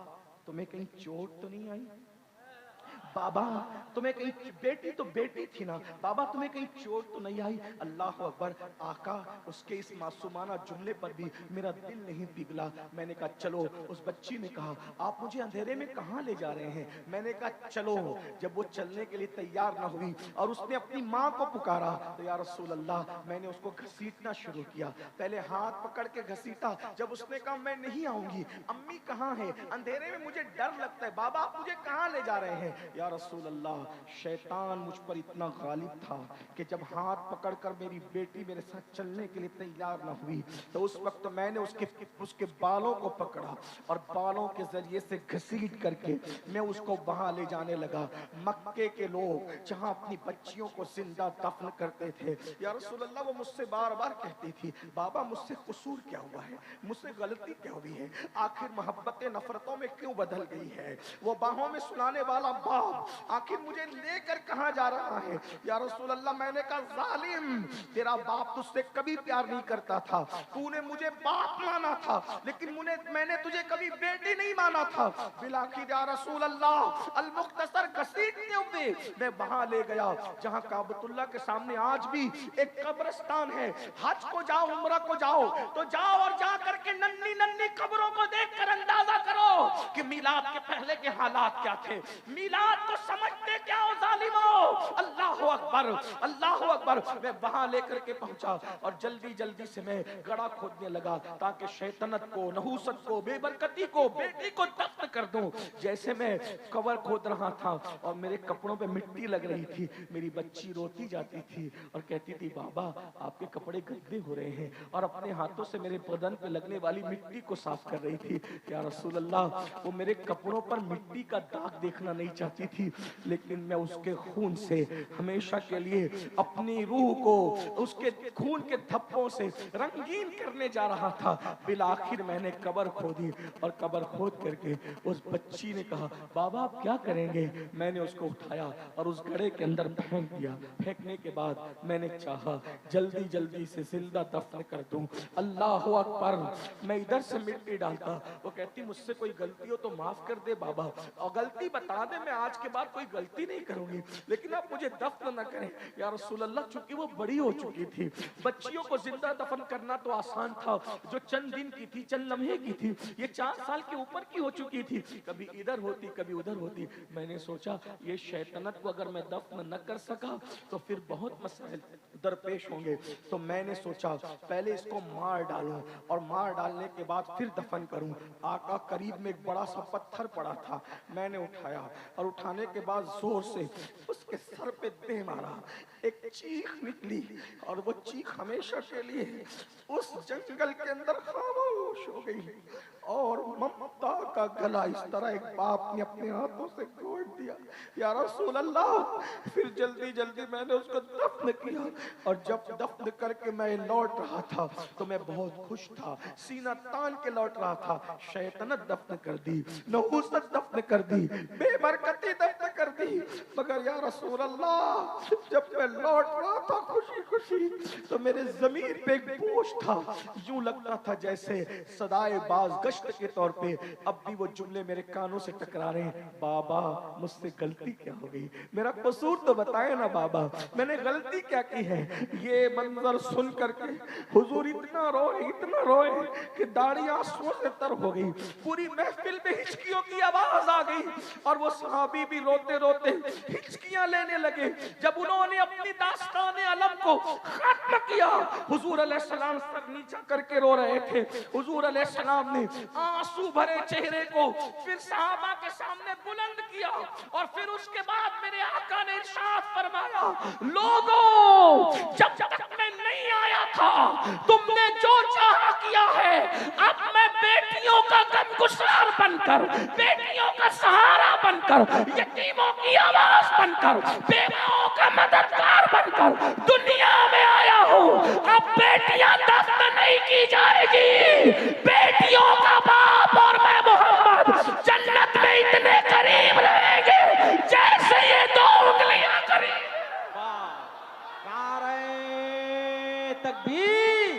तुम्हें कहीं चोट तो नहीं आई? बाबा तुम्हें कहीं, बेटी तो बेटी थी ना, बाबा तुम्हें कहीं चोट तो नहीं आई? अल्लाह अकबर, आका उसके इस मासूमाना जुमले पर भी मेरा दिल नहीं पिघला। मैंने कहा चलो। उस बच्ची ने कहा आप मुझे अंधेरे में कहाँ ले जा रहे हैं? मैंने कहा चलो। जब वो चलने के लिए तैयार ना हुई और उसने अपनी माँ को पुकारा तो या रसूल अल्लाह, मैंने उसको घसीटना शुरू किया। पहले हाथ पकड़ के घसीटा, जब उसने कहा मैं नहीं आऊंगी, अम्मी कहाँ है, अंधेरे में मुझे डर लगता है, बाबा आप मुझे कहाँ ले जा रहे हैं? या रसूल अल्लाह, शैतान मुझ पर इतना गालिब था कि जब हाथ पकड़कर मेरी बेटी मेरे साथ चलने के लिए तैयार न हुई तो उस वक्त मैंने उसके बालों को पकड़ा और बालों के जरिए से घसीट करके मैं उसको वहां ले जाने लगा। मक्के के लोग जहां अपनी बच्चियों को जिंदा दफन करते थे, या रसूल अल्लाह, वो मुझसे बार बार कहती थी बाबा मुझसे कसूर क्या हुआ है, मुझसे गलती क्या हुई है, आखिर मोहब्बतें नफरतों में क्यों बदल गई है? वो बाहों में सुनाने वाला बाप आखिर मुझे लेकर कहां जा रहा है? या रसूल अल्लाह, मैंने कहा जालिम, तेरा बाप तुझसे कभी प्यार नहीं करता था, तूने मुझे बाप माना था लेकिन मैंने तुझे कभी बेटी नहीं माना था। बिलाखिर या रसूल अल्लाह, अल मुख्तसर घसीटते हुए मैं वहां ले गया जहां काबतुल्लाह के सामने आज भी एक कब्रिस्तान है। हज को जाओ, उम्रा को जाओ तो जाओ और जा करके नन्ही नन्ही कब्रों को देखकर अंदाजा करो कि मिलाद के पहले के हालात क्या थे। मिलाद को समझते क्या हो जालिमो? अल्लाह अकबर, अल्लाह अकबर। मैं वहां लेकर के पहुंचा और जल्दी जल्दी से मैं गड़ा खोदने लगा ताकि शैतानत को, नहूसत को, बेबरकती को, बेटी को दफन कर दूं। जैसे मैं कवर खोद रहा था और मेरे कपड़ों पे मिट्टी लग रही थी, मेरी बच्ची रोती जाती थी और कहती थी बाबा आपके कपड़े गंदे हो रहे हैं, और अपने हाथों से मेरे बदन पे लगने वाली मिट्टी को साफ कर रही थी। या रसूल अल्लाह, वो मेरे कपड़ों पर मिट्टी का दाग देखना नहीं चाहती थी, लेकिन मैं उसके खून से हमेशा के लिए अपनी रूह को उसके खून के धब्बों से रंगीन करने जा रहा था। बिल आखिर मैंने कब्र खोदी और कब्र खोद करके उस बच्ची ने कहा, बाबा आप क्या करेंगे? मैंने उसको उठाया और उस गड्ढे के अंदर फेंक दिया। फेंकने के बाद मैंने चाहा जल्दी जल्दी से जिंदा दफन कर दूं। अल्लाह अकबर। मैं इधर से मिट्टी डालता, वो कहती मुझसे कोई गलती हो तो माफ कर दे बाबा, और गलती बता दे, मैं आज के बाद कोई गलती नहीं करूंगी, लेकिन आप मुझे दफन न करें या रसूल अल्लाह। चूंकि वो बड़ी हो चुकी थी, बच्चियों को जिंदा दफन करना तो आसान था, जो चंद दिन की थी, चंद लम्हे की थी, ये 4 साल के ऊपर की हो चुकी थी, कभी इधर होती कभी उधर होती। मैंने सोचा ये शैतानत को अगर मैं दफन न कर सका तो फिर बहुत मसाइल दरपेश होंगे। तो मैंने सोचा पहले इसको मार डालूं और मार डालने के बाद फिर दफन करूं। आका करीब में एक बड़ा सा पत्थर पड़ा था, मैंने उठाया और उठाने के बाद जोर से उसके सर पे दे मारा। एक चीख निकली और वो चीख हमेशा के लिए उस जंगल के अंदर खामोश हो गई। और ममता का गला इस तरह एक बाप ने अपने हाथों से घोट दिया। या रसूल अल्लाह। फिर जल्दी जल्दी मैंने उसको दफन किया, और जब दफन करके मैं लौट रहा था तो मैं बहुत खुश था, सीना तान के लौट रहा था। शैतानत दफन कर दी, नहूसत दफन कर दी, बेबरकती दफन कर दी। मगर या रसूल अल्लाह, जब मैं लौट रहा था खुशी खुशी, तो मेरे ज़मीर पे एक बोझ था। यूं लगता था जैसे सदाए बाज गश्त के तौर पे अब भी वो जुमले मेरे कानों से टकरा रहे हैं, बाबा मुझसे गलती क्या हो गई, मेरा कसूर तो बताए ना बाबा, मैंने गलती क्या की है। ये मंजर सुन करके हुजूर इतना रोए कि दाढ़ी आंसुओं से तर हो गई। पूरी महफिल में हिचकियों की आवाज आ गई और वो सहाबी भी रोते रोते हिचकियां लेने लगे। जब उन्होंने अपनी दास्तान अलम को खत्म किया, हुजूर अलैहिस्सलाम सर नीचा करके रो रहे थे। हुजूर अलैहिस्सलाम ने आंसू भरे चेहरे को फिर सहाबा के सामने बुलंद किया, और फिर उसके बाद मेरे आका ने इरशाद फरमाया, लोगों जब तक मैं नहीं आया था तुमने जो चाहा किया है, अब मैं बेटियों का गमगुसार बनकर, बेटियों का सहारा बनकर, यतीमों की आवाज बनकर, बेवाओं का मददगार बनकर दुनिया में आया हूँ। अब बेटियां दफन नहीं की जाएगी, बेटियों का बाप और मैं मोहम्मद जन्नत में इतने करीब रहेंगे जैसे ये 2 उंगलियां करीब। नारे तकबीर,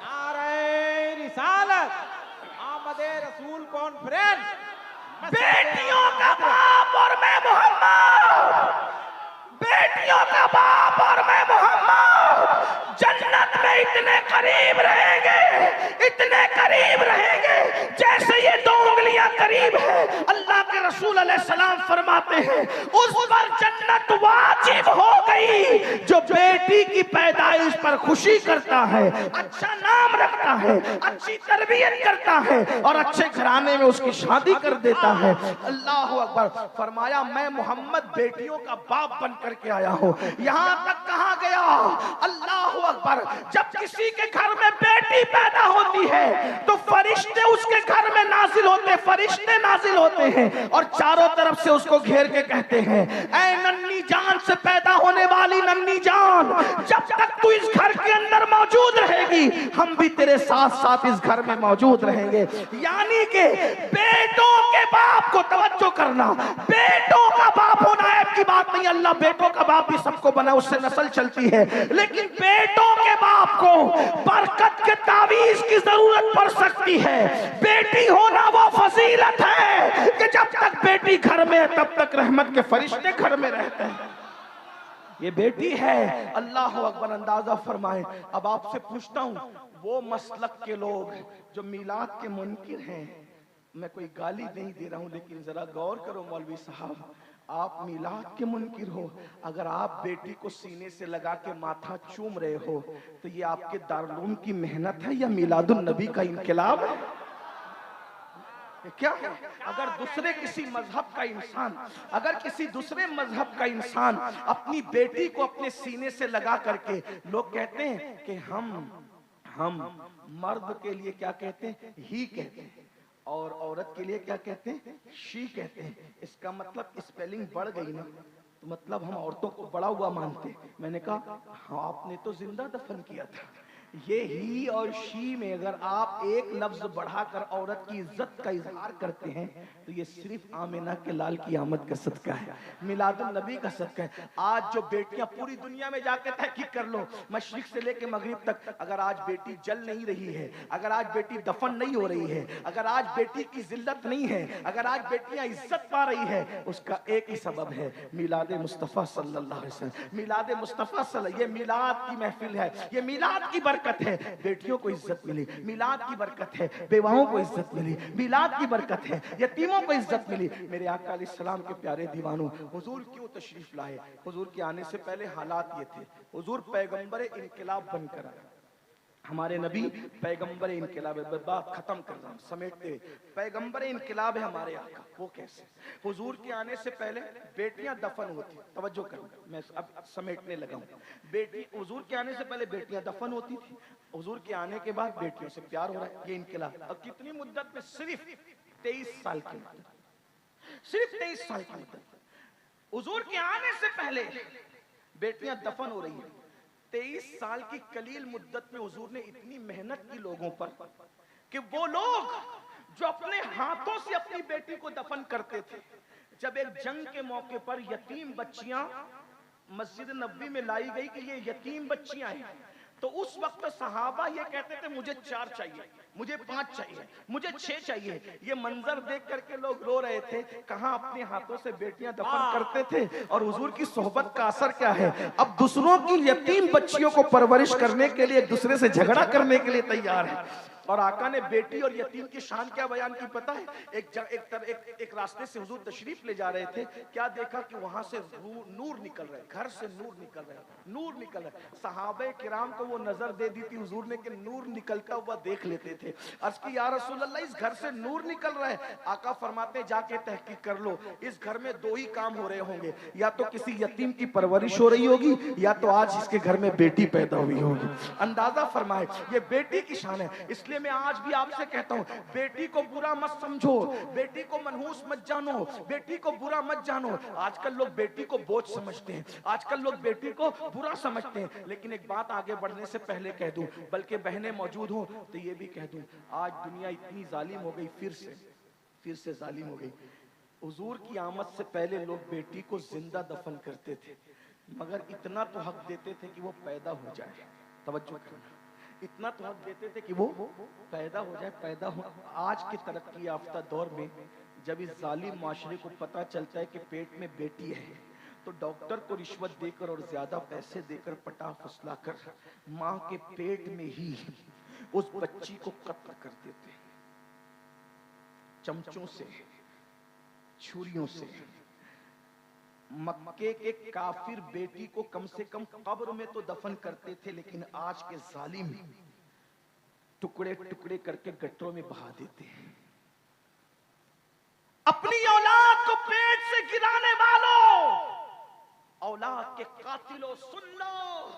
नारे रिसालत, आमदे रसूल कॉन्फ्रेंस। बेटियों का बाप और मैं मोहम्मद, बेटियों का बाप और मैं मोहम्मद जन्नत में इतने करीब रहेंगे, इतने करीब रहेंगे जैसे ये 2 उंगलियां करीब है। अल्लाह के रसूल अलैहिस्सलाम फरमाते हैं उस पर जन्नत वाजिब हो गई जो बेटी की पैदाइश पर खुशी करता है, अच्छा नाम रखता है, अच्छी तरबियत करता है और अच्छे घराने में उसकी शादी कर देता है। अल्लाह अकबर। फरमाया मैं मोहम्मद बेटियों का बाप बन करके आया हूँ। यहाँ तक कहा गया, अल्लाह अकबर, जब किसी के घर में बेटी पैदा होती है तो फरिश्ते उसके घर में नाजिल होते, फरिश्ते नाजिल होते हैं और चारों तरफ से उसको घेर के कहते हैं, ऐ नन्ही जान से पैदा होने वाली नन्ही जान, जब तक तू इस घर के अंदर मौजूद रहेगी हम भी तेरे साथ साथ इस घर में मौजूद रहेंगे। यानी कि बेटों के बाप को तवज्जो करना, बेटों का बाप होना ऐब की बात नहीं, अल्लाह बेटों का बाप भी सबको बना, उससे नस्ल चलती है, लेकिन बेटों के बाप को बरकत के तावीज की जरूरत पड़ सकती है। बेटी होना वो फजीलत है कि जब तक बेटी घर में है तब तक रहमत के फरिश्ते घर में रहते हैं। ये बेटी है। अल्लाह अकबर। अंदाजा फरमाए। अब आपसे पूछता हूं, वो मसलक के लोग जो मिलाद के मुनकिर हैं, मैं कोई गाली नहीं दे रहा हूं, लेकिन जरा गौर करो मौलवी साहब, आप मिलाद के मुनकिर हो, अगर आप बेटी को सीने से लगा के माथा चूम रहे हो तो ये आपके दारुल की मेहनत है या मिलादुन नबी का इनकलाब है? क्या है? अगर दूसरे किसी मजहब का इंसान, अगर किसी दूसरे मजहब का इंसान अपनी बेटी को अपने सीने से लगा करके, लोग कहते हैं कि हम मर्द के लिए क्या कहते हैं, ही कहते हैं, اور عورت کے لیے کیا کہتے ہیں؟ شی کہتے ہیں. اس کا مطلب اسپیلنگ بڑھ گئی نا، تو مطلب ہم عورتوں کو بڑا ہوا مانتے. میں نے کہا ہاں آپ نے تو زندہ دفن کیا تھا. یہ ہی اور شی میں اگر آپ ایک لفظ بڑھا کر عورت کی عزت کا اظہار کرتے ہیں تو یہ صرف آمنہ کے لال کی آمد کا صدقہ ہے، میلاد النبی کا صدقہ ہے. آج جو بیٹیاں پوری دنیا میں جا کے تحقیق کر لو، مشرق سے لے کے مغرب تک، اگر آج بیٹی جل نہیں رہی ہے، اگر آج بیٹی دفن نہیں ہو رہی ہے، اگر آج بیٹی کی ذلت نہیں ہے، اگر آج بیٹیاں عزت پا رہی ہے، اس کا ایک ہی سبب ہے، میلاد مصطفیٰ صلی اللہ علیہ وسلم. میلاد مصطفیٰ صلی اللہ، یہ میلاد کی محفل ہے، یہ میلاد کی برکت ہے. بیٹیوں کو عزت ملی، میلاد کی برکت ہے. بیواؤں کو عزت ملی، میلاد کی برکت ہے. یتیموں کو عزت ملی. میرے آقا علیہ السلام کے پیارے دیوانوں، حضور کیوں تشریف لائے؟ حضور کے آنے سے پہلے حالات یہ تھے. حضور پیغمبر انقلاب بن کر آئے. ہمارے نبی پیغمبر انقلاب ہے. بات ختم کر رہا ہوں سمیٹتے ہوئے. پیغمبر انقلاب ہے ہمارے آقا. وہ کیسے؟ حضور کے آنے سے پہلے بیٹیاں دفن ہوتی. توجہ کرنا، میں اب سمیٹنے لگا ہوں. حضور کے آنے سے پہلے بیٹیاں دفن ہوتی تھی. حضور کے آنے کے بعد بیٹیوں سے پیار ہو رہا ہے. یہ انقلاب. اور کتنی مدت میں؟ صرف 23 سال کی مدت. صرف 23 سال کی مدت. حضور کے آنے سے پہلے بیٹیاں دفن ہو رہی ہیں. 23 سال کی قلیل مدت میں حضور نے اتنی محنت کی لوگوں پر کہ وہ لوگ جو اپنے ہاتھوں سے اپنی بیٹی کو دفن کرتے تھے، جب ایک جنگ کے موقع پر یتیم بچیاں مسجد نبوی میں لائی گئی کہ یہ یتیم بچیاں ہیں، تو اس وقت صحابہ یہ کہتے تھے مجھے 4 چاہیے، مجھے 5 چاہیے، مجھے 6 چاہیے. یہ منظر دیکھ کر کے لوگ رو رہے تھے. کہاں اپنے ہاتھوں سے بیٹیاں دفن کرتے تھے. اور حضور کی صحبت کا اثر کیا ہے؟ اب دوسروں کی یتیم بچیوں کو پرورش کرنے کے لیے ایک دوسرے سے جھگڑا کرنے کے لیے تیار ہے. اور آقا نے بیٹی اور یتیم کی شان کیا بیان کی پتہ ہے؟ ایک راستے سے حضور تشریف لے جا رہے تھے. کیا دیکھا کہ وہاں سے نور نکل رہے، گھر سے نور نکل رہے، نور نکل رہے. صحابہ کرام کو وہ نظر دے دی تھی حضور نے کہ نور نکلتا ہوا دیکھ لیتے تھے. عرض کی یا رسول اللہ اس گھر سے نور نکل رہا ہے. آقا فرماتے جا کے تحقیق کر لو، اس گھر میں 2 ہی کام ہو رہے ہوں گے، یا تو کسی یتیم کی پرورش ہو رہی ہوگی، یا تو آج اس کے گھر میں بیٹی پیدا ہوئی ہوگی. اندازہ فرمائے یہ بیٹی کی شان ہے. اس لیے میں آج بھی آپ سے کہتا ہوں بیٹی کو برا مت سمجھو، بیٹی کو منحوس مت جانو، بیٹی کو برا مت جانو. آج کل لوگ بیٹی کو بوجھ سمجھتے ہیں، آج کل لوگ بیٹی کو برا سمجھتے ہیں. لیکن ایک بات آگے بڑھنے سے پہلے کہہ دوں، بلکہ بہنیں موجود ہوں تو یہ بھی کہہ دوں، آج دنیا اتنی ظالم ہو گئی، پھر سے ظالم ہو گئی. حضور کی آمد سے پہلے لوگ بیٹی کو زندہ دفن کرتے تھے، مگر اتنا تو حق دیتے تھے کہ وہ پیدا ہو جائے. توجہ کرنا، اتنا تو حق دیتے تھے کہ وہ پیدا ہو جائے. پیدا ہو. آج کے ترقی یافتہ دور میں جب اس ظالم معاشرے کو پتا چلتا ہے کہ پیٹ میں بیٹی ہے، تو ڈاکٹر کو رشوت دے کر اور زیادہ پیسے دے کر پٹا پھسلا کر ماں کے پیٹ میں ہی اس بچی کو قتل کر دیتے ہیں، چمچوں سے، چھریوں سے. مکے کے کافر بیٹی کو کم سے کم قبر میں تو دفن کرتے تھے، لیکن آج کے ظالم ٹکڑے ٹکڑے کر کے گٹروں میں بہا دیتے ہیں. اپنی اولاد کو پیٹ سے گرانے والوں، اولاد کے قاتلوں، سن لو،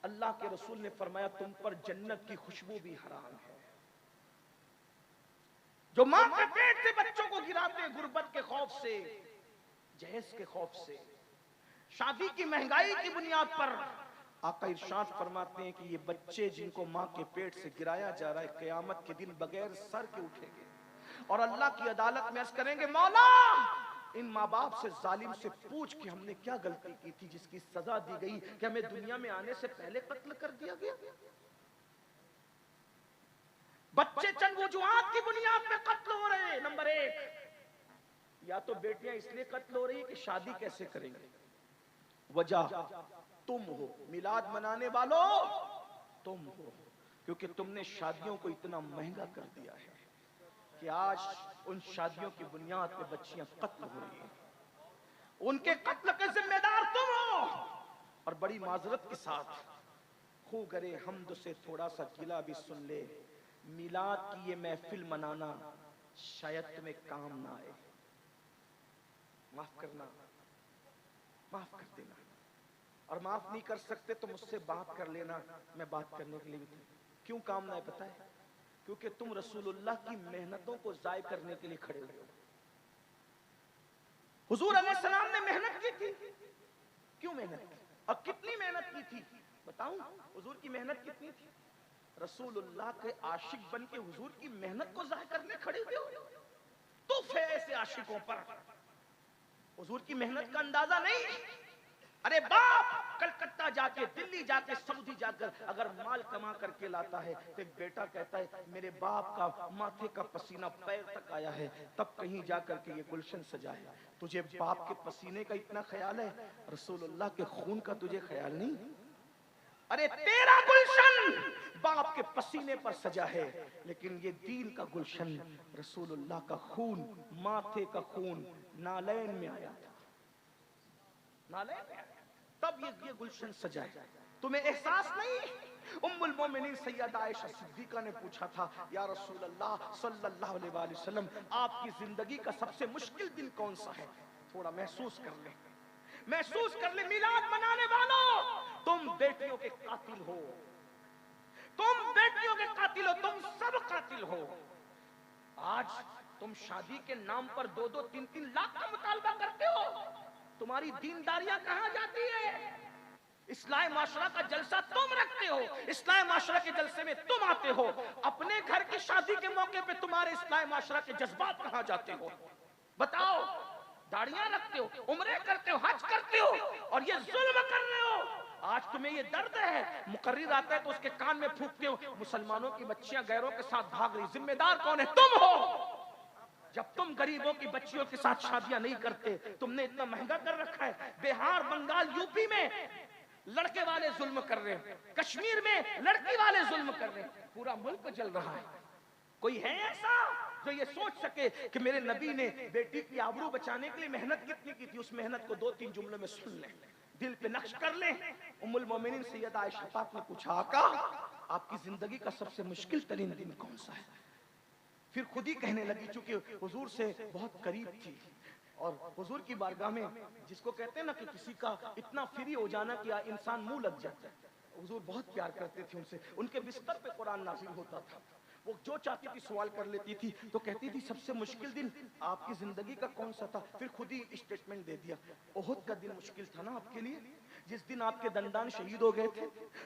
اللہ کے رسول نے فرمایا تم پر جنت کی خوشبو بھی حرام ہے. جو ماں کے پیٹ سے بچوں کو گراتے ہیں غربت کے خوف سے، جہیز کے خوف سے، شادی کی مہنگائی کی بنیاد پر، آقا ارشاد فرماتے ہیں کہ یہ بچے جن کو ماں کے پیٹ سے گرایا جا رہا ہے قیامت کے دن بغیر سر کے اٹھیں گے اور اللہ کی عدالت میں عرض کریں گے مولا ان ماں باپ سے، ظالم سے پوچھ کہ ہم نے کیا غلطی کی تھی جس کی سزا دی گئی کہ ہمیں دنیا میں آنے سے پہلے قتل کر دیا گیا. بچے چند وجوہات کی بنیاد پہ قتل ہو رہے ہیں. نمبر 1، یا تو بیٹیاں اس لیے قتل ہو رہی ہیں کہ شادی کیسے کریں گے. وجہ تم ہو، میلاد منانے والوں تم ہو، کیونکہ تم نے شادیوں کو اتنا مہنگا کر دیا ہے کہ آج ان شادیوں کی بنیاد پہ بچیاں قتل ہو رہی ہیں. ان کے قتل کے ذمہ دار تم ہو. اور بڑی معذرت کے ساتھ خو گرے حمد سے تھوڑا سا گلہ بھی سن لے، میلاد کی یہ محفل منانا شاید تمہیں کام نہ آئے. معاف کرنا، معاف کر دینا، اور معاف نہیں کر سکتے تو مجھ سے بات کر لینا، میں بات کرنے کے لیے بھی. کیوں کام نہ ہے پتہ ہے؟ क्योंकि तुम रसूलुल्लाह की मेहनतों को जाय करने के लिए खड़े हुए हो। हुजूर अलैहिस्सलाम ने मेहनत की थी, क्यों मेहनत की और कितनी मेहनत की थी बताऊं? हुजूर की मेहनत कितनी थी? रसूलुल्लाह के आशिक बन के हुजूर की मेहनत को जाय करने खड़े हुए हो। तो फिर ऐसे आशिकों पर हुजूर की मेहनत का अंदाजा नहीं। अरे बाप कलकत्ता जाके, दिल्ली जाके, सऊदी जाकर अगर माल कमा करके लाता है तो एक बेटा कहता है मेरे बाप का माथे का पसीना पैर तक आया है, तब कहीं जाकर के ये गुलशन सजा है। तुझे बाप के पसीने का इतना ख्याल है, रसूलुल्लाह के खून का तुझे ख्याल नहीं? अरे तेरा गुलशन बाप के पसीने पर सजा है, लेकिन ये दीन का गुलशन रसूलुल्लाह का खून, माथे का खून नालैन में आया था, नालैन में आया, तब ये गुलशन सजा है। तुम्हें एहसास नहीं? उम्मुल मोमिनीन सैयदा आयशा सिद्दीका ने पूछा था, या रसूल अल्लाह सल्लल्लाहु अलैहि वसल्लम, आपकी जिंदगी का सबसे मुश्किल दिन कौन सा है? थोड़ा महसूस कर ले, महसूस कर ले। मिलाद मनाने वालों, तुम बेटियों के कातिल हो, तुम बेटियों के कातिल हो, तुम सब कातिल हो। आज तुम शादी के नाम पर 2-2, 3-3 लाख का मुतालबा करते हो। तुम्हारी दीनदारियां कहां जाती है? इस्लाही माशरा का जलसा तुम रखते हो, इस्लाही माशरा के जलसे में तुम आते हो, अपने घर की शादी के मौके पे तुम्हारे इस्लाही माशरा के जज्बात कहां जाते हो? बताओ। दाढ़ियां रखते हो, उम्रे करते हो, हज करते हो और ये जुल्म कर रहे हो। आज तुम्हें ये दर्द है, मुकर्रिर आता है तो उसके कान में फूंकते हो, मुसलमानों की बच्चियां गैरों के साथ भाग रही, जिम्मेदार कौन है? तुम हो। जब तुम गरीबों की बच्चियों के साथ शादियां नहीं करते, तुमने इतना महंगा कर रखा है। बिहार, बंगाल, यूपी में लड़के वाले जुल्म कर रहे हैं, कश्मीर में लड़की वाले जुल्म कर रहे हैं, पूरा मुल्क जल रहा है। कोई है ऐसा जो ये सोच सके कि मेरे नबी ने बेटी की आबरू बचाने के लिए मेहनत कितनी की थी? उस मेहनत को 2-3 जुमलों में सुन लें, दिल पे नक्श कर लें। उम्मुल मोमिनीन सैयदा आयशा पाक ने पूछा, आका आपकी जिंदगी का सबसे मुश्किल तरीन दिन कौन सा है? फिर खुद ही कहने लगी, चूंकि हुजूर से बहुत करीब थी और हुजूर की बारगाह में, जिसको कहते हैं ना कि किसी का इतना फ्री हो जाना कि इंसान मुंह लग जाता है, हुजूर बहुत प्यार करते थे उनसे। उनके बिस्तर पे कुरान नाज़िल होता था, वो जो चाहती थी सवाल कर लेती थी, तो कहती थी सबसे मुश्किल दिन आपकी जिंदगी का कौन सा था? फिर खुद ही स्टेटमेंट दे दिया, ओहद का दिन मुश्किल था ना आपके लिए, जिस दिन आपके दंदान शहीद हो गए थे,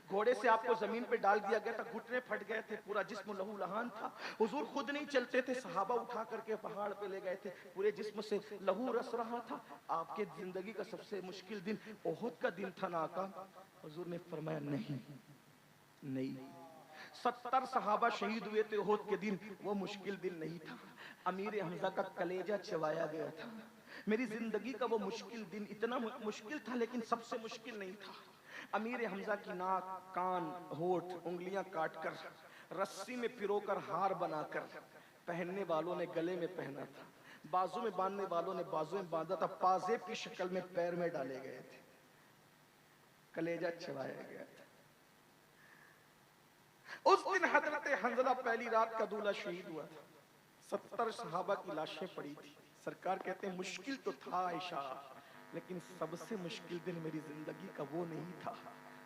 घोड़े से आपको जमीन पे डाल दिया गया था, घुटने फट गए थे, पूरा जिस्म लहू लहान था, हुजूर खुद नहीं चलते थे, सहाबा उठा करके पहाड़ पे ले गए थे, पूरे जिस्म से लहू रस रहा था। आपके जिंदगी का सबसे मुश्किल दिन ओहद का दिन था ना आका? हुजूर ने फरमाया नहीं नहीं, 70 सहाबा शहीद हुए थे ओहद के दिन, वो मुश्किल दिन नहीं था। अमीर हमजा का कलेजा चबाया गया था। मेरी जिंदगी का वो मुश्किल दिन इतना मुश्किल था, लेकिन सबसे मुश्किल नहीं था। अमीर हमजा की नाक, कान, होठ, उंगलियां काटकर रस्सी में पिरोकर हार बनाकर पहनने वालों ने गले में पहना था, बाजू में बांधने वालों ने बाजू में बांधा था, पाजेब की शक्ल में पैर में डाले गए थे, कलेजा चबाया गया था। उस दिन हजरत हंजला पहली रात का दूल्हा शहीद हुआ था, 70 सहाबा की लाशें पड़ी थी। सरकार कहते हैं मुश्किल तो था आयशा, लेकिन सबसे मुश्किल दिन मेरी जिंदगी का वो नहीं था।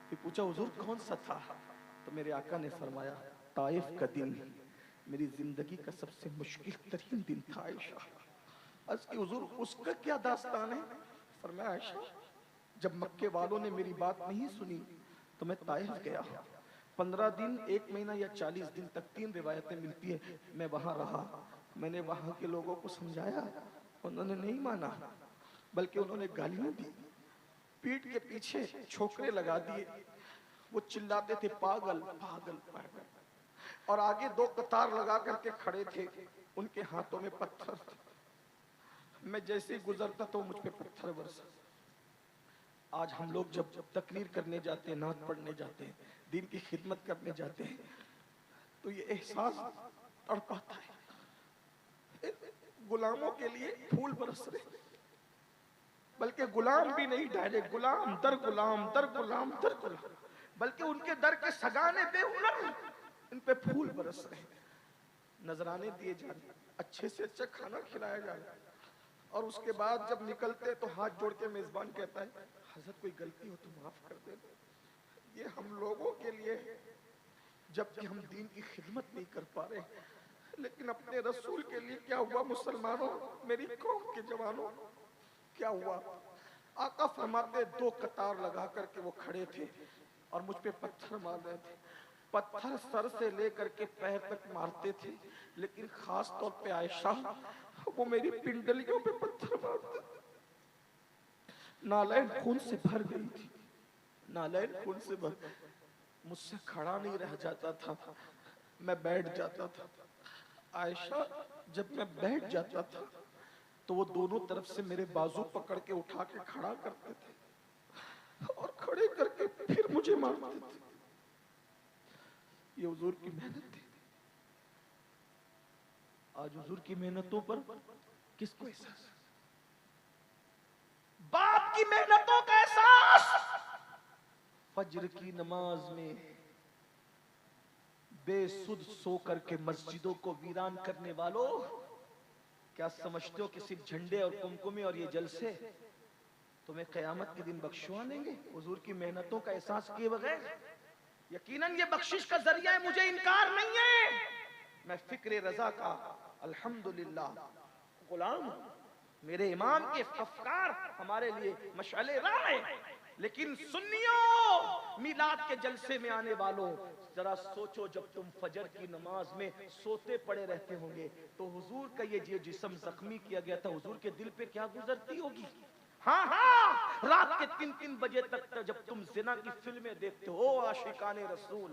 फिर पूछा हुजूर कौन सा था? तो मेरे आका ने फरमाया ताइफ का दिन मेरी जिंदगी का सबसे मुश्किल तरीन दिन था आयशा। आज की हुजूर उसका क्या दास्तान है? फरमाया आयशा, जब मक्के वालों ने मेरी बात नहीं सुनी तो मैं ताइफ गया, 15 दिन, 1 महीना या 40 दिन तक, 3 रिवायतें मिलती है, मैं वहां रहा। मैंने वहां के लोगों को समझाया, उन्होंने नहीं माना, बल्कि उन्होंने गालियां दी, पीठ के पीछे छोकरे लगा दिए, वो चिल्लाते थे पागल पागल पागल, और आगे 2 कतार लगा करके खड़े थे, उनके हाथों में पत्थर थे। मैं जैसे ही गुजरता तो मुझ पे पत्थर बरसा। आज हम लोग जब तकरीर करने जाते हैं, नात पढ़ने जाते हैं, दीन की खिदमत करने जाते हैं, तो ये एहसास तड़पाता है, गुलामों के लिए फूल बरस रहे, बल्कि गुलाम भी नहीं, डायरेक्ट गुलाम दर गुलाम दर गुलाम दर गुलाम, बल्कि उनके दर के सगाने बेहुनर इन पे फूल बरस रहे, नजराने दिए जा रहे, अच्छे से अच्छा खाना खिलाया जा रहा है, और उसके बाद जब निकलते तो हाथ जोड़ के मेजबान कहता है हजरत कोई गलती हो तो माफ कर दे। ये हम लोगों के लिए जबकि हम दीन की खिदमत नहीं कर पा रहे, लेकिन अपने रसूल के लिए क्या हुआ मुसलमानों, मेरी कौम के जवानों, क्या हुआ? आका फरमाते दो कतार लगा करके वो खड़े थे और मुझ पे पत्थर मार रहे थे। पत्थर सर से लेकर के पैर तक मारते थे, लेकिन खास तौर पे आयशा, वो मेरी पिंडलियों पे पत्थर मारते थे। नालैन खून से भर गई थी, नालैन खून से भर, मुझसे खड़ा नहीं रह जाता था, मैं बैठ जाता था। आयशा, जब मैं बैठ जाता था तो वो दोनों तरफ से मेरे बाजू पकड़ के उठा के खड़ा करते थे और खड़े करके फिर मुझे मारते थे। ये हुजूर की मेहनत थी। आज हुजूर की मेहनतों पर किसको एहसास? बाप की मेहनतों का एहसास फज्र की नमाज में बेसुध सो करके मस्जिदों को वीरान करने वालों, क्या समझते हो कि सिर्फ झंडे और कुमकुमे और ये जलसे तुम्हें कयामत के दिन बख्शवा देंगे हुजूर की मेहनतों का एहसास किए बगैर? यकीनन ये बख्शिश का जरिया है, मुझे इनकार नहीं है। मैं फिक्र रजा का अल्हम्दुलिल्लाह गुलाम हूं। मेरे इमाम के अफकार हमारे लिए मशाले राह है। लेकिन सुन्नियों, मिलाद के जलसे में आने वालों, जरा सोचो, जब तुम फजर की नमाज में सोते पड़े रहते होंगे तो हुजूर का ये जिस्म जख्मी किया गया था, हुजूर के दिल पे क्या गुजरती होगी? हाँ हाँ, रात के 3-3 बजे तक जब तुम जिना की फिल्में देखते हो, आशिकाने रसूल,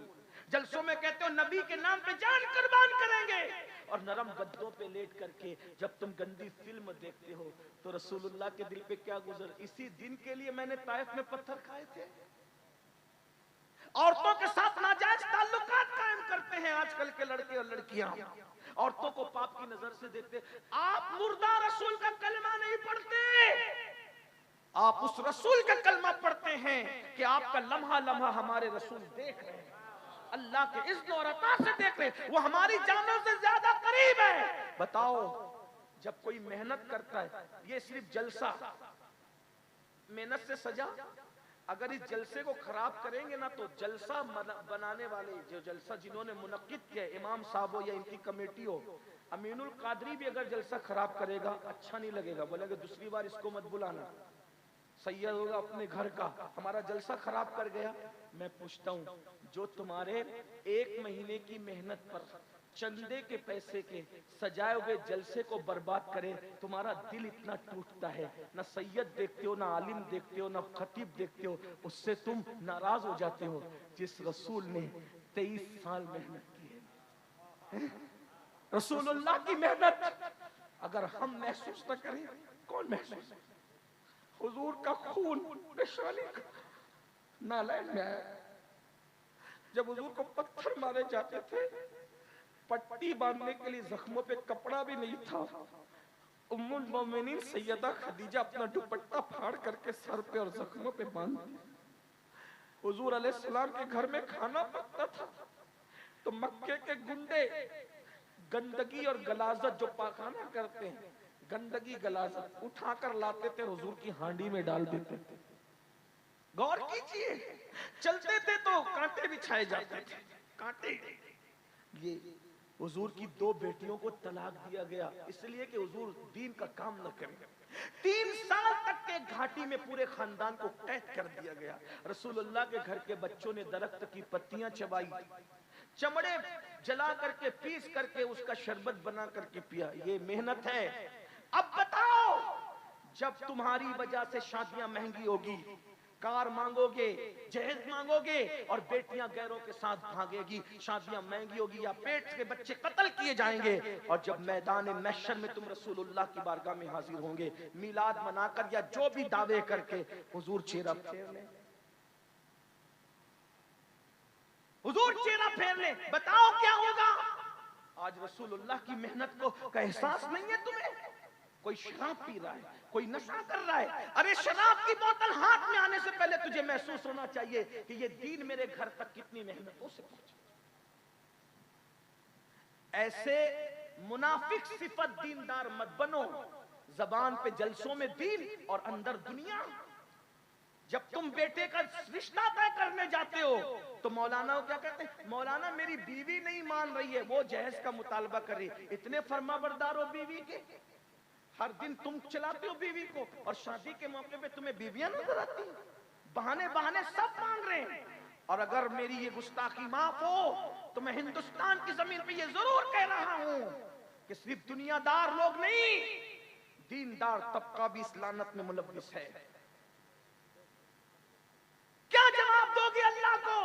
जलसों में कहते हो नबी के नाम पे जान कुर्बान करेंगे, और नरम गद्दों पे लेट करके जब तुम गंदी फिल्म देखते हो तो रसूलुल्लाह के दिल पे क्या गुजर? इसी दिन के लिए मैंने ताइफ में पत्थर खाए थे। औरतों के साथ नाजायज ताल्लुकात कायम करते हैं आजकल के लड़के और लड़कियां, औरतों को पाप की नजर से देखते। आप मुर्दा रसूल का कलमा नहीं पढ़ते, आप उस रसूल का कलमा पढ़ते हैं कि आपका लम्हा लम्हा हमारे रसूल देख रहे हैं, अल्लाह के इज़्न और अता से देख रहे हैं, वो हमारी जानों से ज्यादा करीब है। बताओ, जब कोई मेहनत करता है, ये सिर्फ जलसा मेहनत से सजा, अगर इस जलसे को खराब करेंगे ना तो जलसा बनाने वाले, जो जलसा जिन्होंने मुनक्किद किया, इमाम साहब हो या इनकी कमेटी हो, अमीनुल कादरी भी अगर जलसा खराब करेगा अच्छा नहीं लगेगा, बोलेगा दूसरी बार इसको मत बुलाना, सैयद होगा अपने घर का, हमारा जलसा खराब कर गया। मैं पूछता हूँ, जो तुम्हारे 1 महीने की मेहनत पर चंदे के पैसे के सजाए हुए जलसे को बर्बाद करे, तुम्हारा दिल इतना टूटता है, ना सैयद देखते हो, ना आलिम देखते हो, ना खतीब देखते हो, उससे तुम नाराज हो जाते हो जिस रसूल ने 23 साल मेहनत की है। रसूलुल्लाह की मेहनत अगर हम महसूस न करें, कौन महसूस? हुजूर का खून पेशानी नालैन में आया, जब हुजूर को पत्थर मारे जाते थे, पट्टी बांधने के लिए जख्मों पे कपड़ा भी नहीं था, उम्मुल मोमिनीन सैयदा खदीजा अपना दुपट्टा फाड़ करके सर पे और जख्मों पे बांधती। हुजूर अलैहिस्सलाम के घर में खाना पकता था तो मक्के के गुंडे गंदगी और गलाजत जो पाखाना करते हैं, गंदगी गलाजत उठाकर लाते थे, हुजूर की हांडी में डाल देते थे। गौर कीजिए, चलते थे तो कांटे बिछाए जाते थे, कांटे। ये हुजूर की 2 बेटियों को तलाक दिया गया इसलिए कि हुजूर दीन का काम न करें। 3 साल तक के घाटी में पूरे खानदान को कैद कर दिया गया। रसूलुल्लाह के घर के बच्चों ने दरख्त की पत्तियां चबाई, चमड़े जला करके पीस करके उसका शरबत बना करके पिया। ये मेहनत है। अब बताओ, जब तुम्हारी वजह से शादियां महंगी होगी, कार मांगोगे, जहेज मांगोगे और बेटियां गैरों के साथ भागेगी, शादियां महंगी होगी या पेट के बच्चे कत्ल किए जाएंगे, और जब मैदान महशर में तुम रसूलुल्लाह की बारगाह में हाजिर होंगे, मिलाद मनाकर या जो भी दावे करके, हुजूर चेहरा फेर ले, हुजूर चेहरा फेर ले, बताओ क्या होगा? आज रसूलुल्लाह की मेहनत को का एहसास नहीं है तुम्हें? कोई शराब पी रहा है, कोई नशा कर रहा है, अरे शराब की बोतल हाथ में आने से पहले तुझे महसूस होना चाहिए कि ये दीन मेरे घर तक कितनी मेहनतों से पहुंचा। ऐसे मुनाफिक सिफत दीनदार मत बनो, जबान पे जलसों में दीन और अंदर दुनिया। जब तुम बेटे का रिश्ता तय करने जाते हो तो मौलाना क्या कहते हैं, मौलाना मेरी बीवी नहीं मान रही है, वो जहेज का मुतालबा कर रही है। इतने फर्माबरदार हो बीवी के, हर दिन तुम चलाते हो बीवी को और शादी के मौके पे तुम्हें बीवियां नजर आती हैं। बहाने बहाने सब मान रहे हैं। और अगर मेरी ये गुस्ताखी माफ हो तो मैं हिंदुस्तान की जमीन पे ये जरूर कह रहा हूं कि सिर्फ दुनियादार लोग नहीं, दीनदार तबका भी इस लानत में मुलव्विस है। क्या जवाब दोगी अल्लाह को?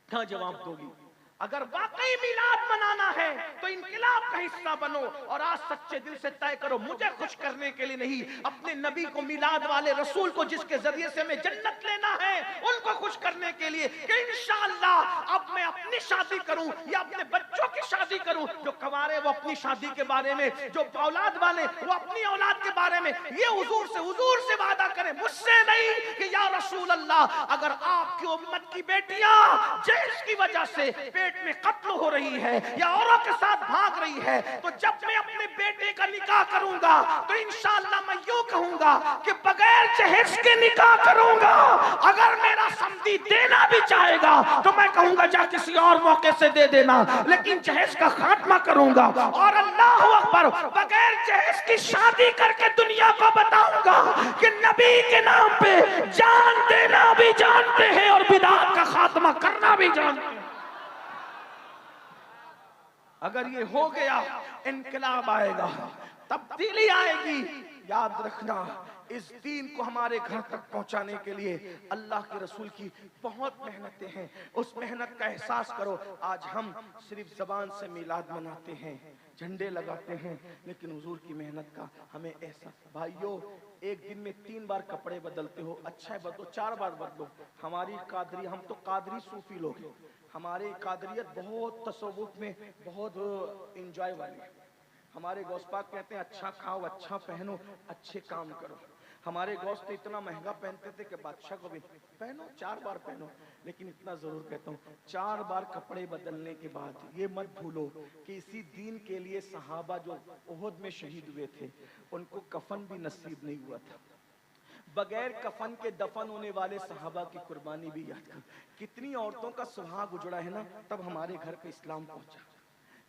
क्या जवाब दोगी? अगर वाकई मिलाद मनाना है तो इनकलाब का हिस्सा बनो और आज सच्चे दिल से तय करो, मुझे खुश करने के लिए नहीं, अपने नबी को, मिलाद वाले रसूल को जिसके जरिए से हमें जन्नत लेना है, उनको खुश करने के लिए कि इंशाअल्लाह अब मैं अपनी शादी करूं या अपने बच्चों की शादी करूं। जो कुंवारे वो अपनी शादी के बारे में, जो औलाद वाले वो अपनी औलाद के बारे में ये हुजूर से वादा करें, मुझसे नहीं कि या रसूल अल्लाह अगर आपकी उम्मत की बेटियां जहेज की वजह से पेट में कत्ल हो रही है या औरों के साथ भाग रही है तो जब मैं अपने बेटे का निकाह करूंगा तो इंशाअल्लाह मैं यूं कहूंगा कि बगैर जहेज के निकाह करूंगा। अगर मेरा समधी देना भी चाहेगा तो मैं कहूंगा जा किसी और मौके से दे देना, लेकिन जहेज का खात्मा करूंगा और अल्लाह अकबर बगैर जहेज की शादी करके दुनिया को बताऊंगा कि नबी के नाम पे जान देना भी जानते हैं और बिदअत का खात्मा करना भी जानते हैं। अगर ये हो गया इनकलाब आएगा, तब्दीली आएगी। याद रखना, इस दीन को हमारे घर तक पहुंचाने के लिए अल्लाह के रसूल की बहुत मेहनतें हैं। उस मेहनत का एहसास करो। आज हम सिर्फ जबान से मिलाद मनाते हैं, झंडे लगाते हैं, लेकिन हुजूर की मेहनत का हमें एहसास। भाइयों, एक दिन में 3 बार कपड़े बदलते हो, अच्छा है बदलो, 4 बार बदलो। हमारी कादरी, हम तो कादरी सूफी लोग हैं, हमारे कादरियत बहुत तसव्वुफ में बहुत इंजॉय वाली है। हमारे गौस पाक कहते हैं अच्छा खाओ, अच्छा पहनो, अच्छे काम करो। हमारे गौस तो इतना महंगा पहनते थे कि बादशाह को भी पहनो, 4 बार पहनो। लेकिन इतना जरूर कहता हूँ, 4 बार कपड़े बदलने के बाद ये मत भूलो कि इसी दीन के लिए सहाबा जो उहद में शहीद हुए थे उनको कफन भी नसीब नहीं हुआ था। बगैर कफन के दफन होने वाले सहाबा की कुर्बानी भी याद कर। कितनी औरतों का सुहाग उजड़ा है ना, तब हमारे घर पे इस्लाम पहुंचा।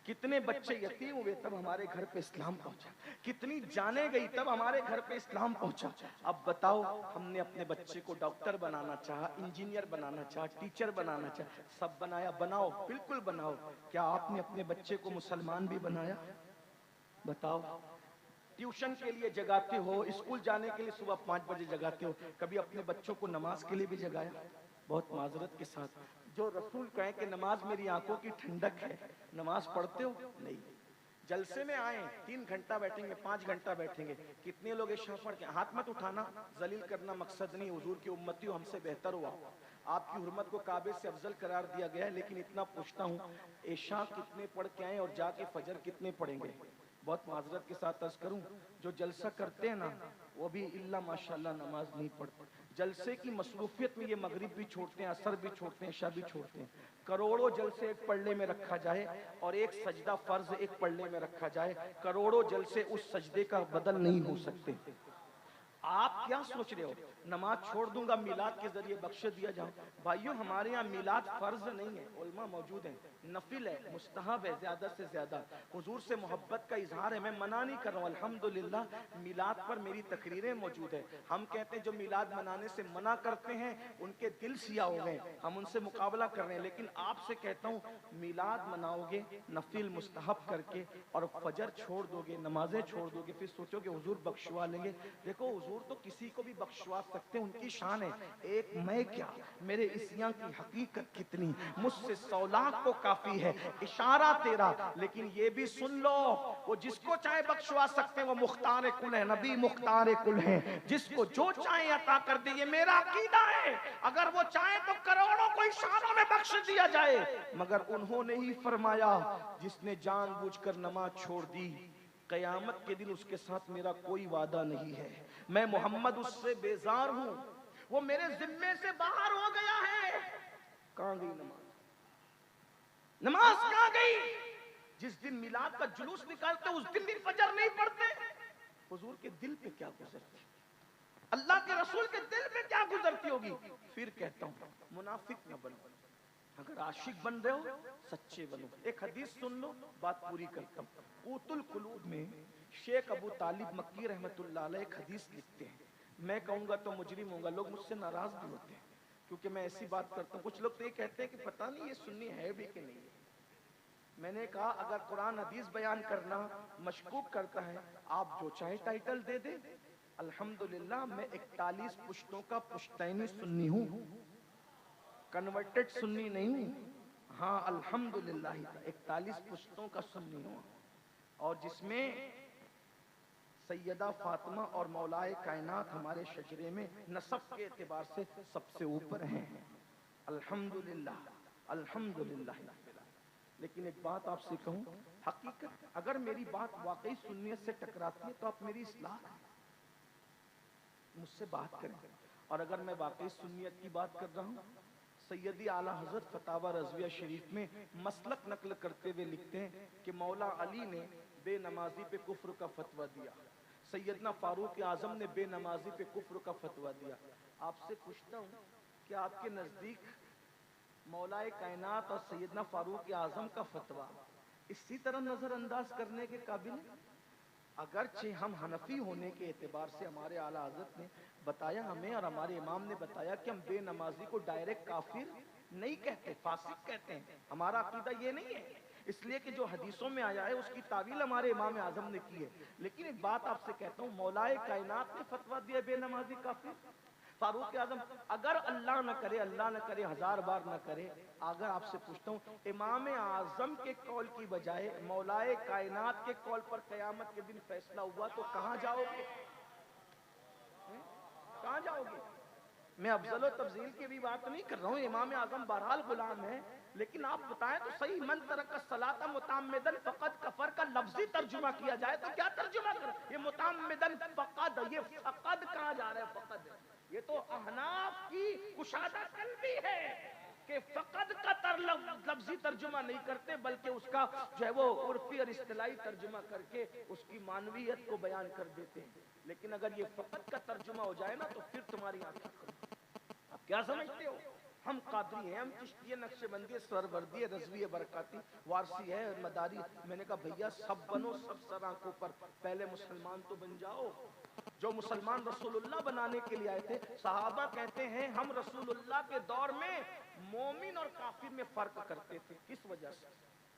कितने बच्चे यतीम हुए तब हमारे घर पे इस्लाम पहुंचा। कितनी जाने गई तब हमारे घर पे इस्लाम पहुंचा। अब बताओ, हमने अपने बच्चे को डॉक्टर बनाना चाहा, इंजीनियर बनाना चाहा, टीचर बनाना चाहा, सब बनाया। बनाओ, बिल्कुल बनाओ। क्या आपने अपने बच्चे को मुसलमान भी बनाया? बताओ। ट्यूशन के लिए जगाते हो, स्कूल जाने के लिए सुबह 5 बजे जगाते हो, कभी अपने बच्चों को नमाज के लिए भी जगाया? बहुत माजरत के साथ, जो रसूल कहें कि नमाज मेरी आंखों की ठंडक है, नमाज पढ़ते हो? नहीं। जलसे में आए 3 घंटा बैठेंगे, 5 घंटा बैठेंगे, कितने लोग इशा पढ़ के? हाथ मत उठाना, जलील करना मकसद नहीं। हुजूर की उम्मती हो, हमसे बेहतर हुआ, आपकी हुर्मत को काबे से अफजल करार दिया गया है। लेकिन इतना पूछता हूँ, इशा कितने पढ़ के आए और जाके फजर कितने पढ़ेंगे? बहुत माजरत के साथ अर्ज करूं, जो जलसा करते हैं ना वो भी इल्ला माशाल्लाह नमाज नहीं पढ़ते। जलसे की मसरूफियत में ये मगरिब भी छोड़ते हैं, असर भी छोड़ते हैं, इशा भी छोड़ते हैं। करोड़ों जलसे एक पल्ले में रखा जाए और एक सजदा फर्ज एक पल्ले में रखा जाए, करोड़ों जलसे उस सजदे का बदल नहीं हो सकते। आप क्या सोच रहे हो नमाज छोड़ दूंगा मिलाद के जरिए बख्श दिया जाओ? भाइयों, हमारे यहाँ मिलाद फर्ज नहीं है, उलमा मौजूद हैं, नफिल है, मुस्तहब है, ज्यादा से ज्यादा हुजूर से मोहब्बत का इजहार है। मैं मना नहीं कर रहा हूँ, अल्हम्दुलिल्लाह मिलाद पर मेरी तकरीरें मौजूद है। हम कहते हैं जो मिलाद मनाने से मना करते हैं उनके दिल सिया हो गए, हम उनसे मुकाबला कर रहे हैं। लेकिन आपसे कहता हूँ, मिलाद मनाओगे नफिल मुस्तहब करके और फजर छोड़ दोगे, नमाजें छोड़ दोगे, फिर सोचोगे हुजूर बख्शवा लेंगे। देखो, हुजूर तो किसी को भी बख्शवा सकते हैं, उनकी शान है। एक मैं क्या, मेरे इसियां की हकीकत कितनी, मुझसे 100 लाख को काफी है इशारा तेरा। लेकिन ये भी सुन लो, वो जिसको चाहे बख्शवा सकते हैं, वो मुख्तार कुल है, नबी मुख्तार कुल है, जिसको जो चाहे अता कर दे। ये मेरा अकीदा है। अगर वो चाहे तो करोड़ों को इशारों में बख्श दिया जाए, मगर उन्होंने ही फरमाया जिसने जानबूझकर नमाज छोड़ दी, कयामत के दिन उसके साथ मेरा कोई वादा नहीं है, मैं मोहम्मद उससे बेजार हूं, वो मेरे जिम्मे से बाहर हो गया है। कहां गई नमाज? नमाज कहां गई? जिस दिन मिलाद का जुलूस निकालते उस दिन भी फजर नहीं पढ़ते। हुजूर के दिल पे क्या गुजरती? अल्लाह के रसूल के दिल में क्या गुजरती होगी। फिर कहता हूं मुनाफिक न बनो, अगर आशिक बन रहे हो सच्चे बनो। एक हदीस सुन लो, बात पूरी करता हूं। क़ूतुल क़ुलूब में शेख अबू तालिब मक्की रहमतुल्लाह अलैह एक हदीस लिखते हैं। मैं कहूंगा तो मुजरिम होगा, लोग मुझसे नाराज भी होते हैं क्योंकि मैं ऐसी बात करता हूं। कुछ लोग तो ये कहते हैं कि पता नहीं ये सुन्नी है भी कि नहीं है। मैंने कहा अगर कुरान हदीस बयान करना मशकूक करता है, आप जो चाहे टाइटल दे दे। अल्हम्दुलिल्लाह मैं 41 पुश्तों का पुश्तैनी सुन्नी हूँ, कन्वर्टेड सुन्नी नहीं हूँ। हाँ अल्हम्दुलिल्लाह 41 पुश्तों का सुन्नी हूँ, और जिसमें सैयदा फातिमा और मौलाए कायनात हमारे शजरे में नसब के एतबार से सबसे ऊपर हैं। अल्हम्दुलिल्लाह अल्हम्दुलिल्लाह। लेकिन एक बात आपसे कहूं, हकीकत अगर मेरी बात वाकई सुन्नियत से टकराती है तो आप मेरी इस्लाह करें, मुझसे बात करें। और अगर मैं वाकई सुन्नियत की बात कर रहा हूं, सैयदी आला हजरत फतावा रज़विया शरीफ में मसलक नकल करते हुए लिखते हैं कि मौला अली ने बेनमाजी पे कुफ्र का फतवा दिया, सैयदना फारूक आजम ने बेनमाजी पे कुफ्र का फतवा दिया। आपसे पूछता हूँ कि आपके नजदीक मौलाए कायनात और सैयदना फारूक आजम का फतवा इसी तरह नजरअंदाज करने के काबिल है? अगरचे हम हनफी होने के एतबार से हमारे आला हजरत ने बताया हमें, और हमारे इमाम ने बताया कि हम बेनमाजी को डायरेक्ट काफिर नहीं कहते, फासिक कहते हैं। हमारा अकीदा ये नहीं है, इसलिए कि जो हदीसों में आया है उसकी तावील हमारे इमाम आजम ने की है। लेकिन एक बात आपसे कहता हूँ, मौलाए कायनात ने फतवा दिया बेनमाजी काफिर, फारूक आजम, अगर अल्लाह न करे, अल्लाह न करे, 1000 बार न करे, अगर आपसे पूछता हूँ इमाम आजम के कौल की बजाय मौलाए कायनात के कौल पर कयामत के दिन फैसला हुआ तो कहाँ जाओगे? कहाँ जाओगे? मैं अफजल व तफजील की भी बात नहीं कर रहा हूँ, इमाम आजम बहरहाल गुलाम है, लेकिन आप बताएं तो सही, मन तरक सलाता मुताम्मिदन फकद कफर का लफ्जी तर्जुमा किया जाए तो क्या तर्जुमा कर? ये मुताम्मिदन फकद, ये फकद कहाँ जा रहा है? फकद, ये तो अहनाफ की कुशादा कल्बी है कि फकद का लफ्जी तर्जुमा नहीं करते, बल्कि उसका जो है वो उर्फी और इस्तिलाही तर्जुमा करके उसकी मानवीयत को बयान कर देते हैं। लेकिन अगर ये फकद का तर्जुमा हो जाए ना तो फिर तुम्हारी आंखें खुली। आप क्या समझते हो? हम कादरी हैं, हम चिश्ती नक्शबंदी सरवर्दी रज़वी बरकाती वारसी है मदारी। मैंने कहा भैया सब बनो, सब सर आंखों पर, पहले मुसलमान तो बन जाओ। जो मुसलमान रसूलुल्लाह बनाने के लिए आए थे, सहाबा कहते हैं हम रसूलुल्लाह के दौर में मोमिन और काफिर में फर्क करते थे। किस वजह से?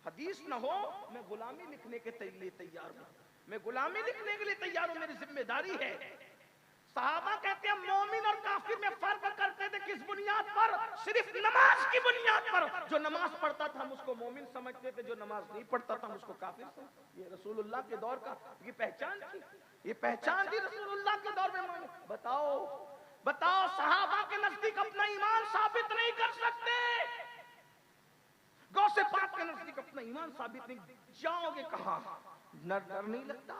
हदीस न हो, मैं गुलामी लिखने के लिए तैयार हूँ, मैं गुलामी लिखने के लिए तैयार हूँ, मेरी जिम्मेदारी है। सहाबा कहते हैं मोमिन और काफिर में फर्क करते थे। किस बुनियाद पर? सिर्फ नमाज की बुनियाद पर। जो नमाज पढ़ता था हम उसको मोमिन समझते थे, जो नमाज नहीं पढ़ता था हम उसको काफिर समझते। ये रसूलुल्लाह के दौर का ये पहचान थी, ये पहचान थी रसूलुल्लाह के दौर में। मोमिन बताओ, बताओ सहाबा के नजदीक अपना ईमान साबित नहीं कर सकते, गौसे पाक के नजदीक अपना ईमान साबित नहीं, जाओगे कहां? डर नहीं लगता?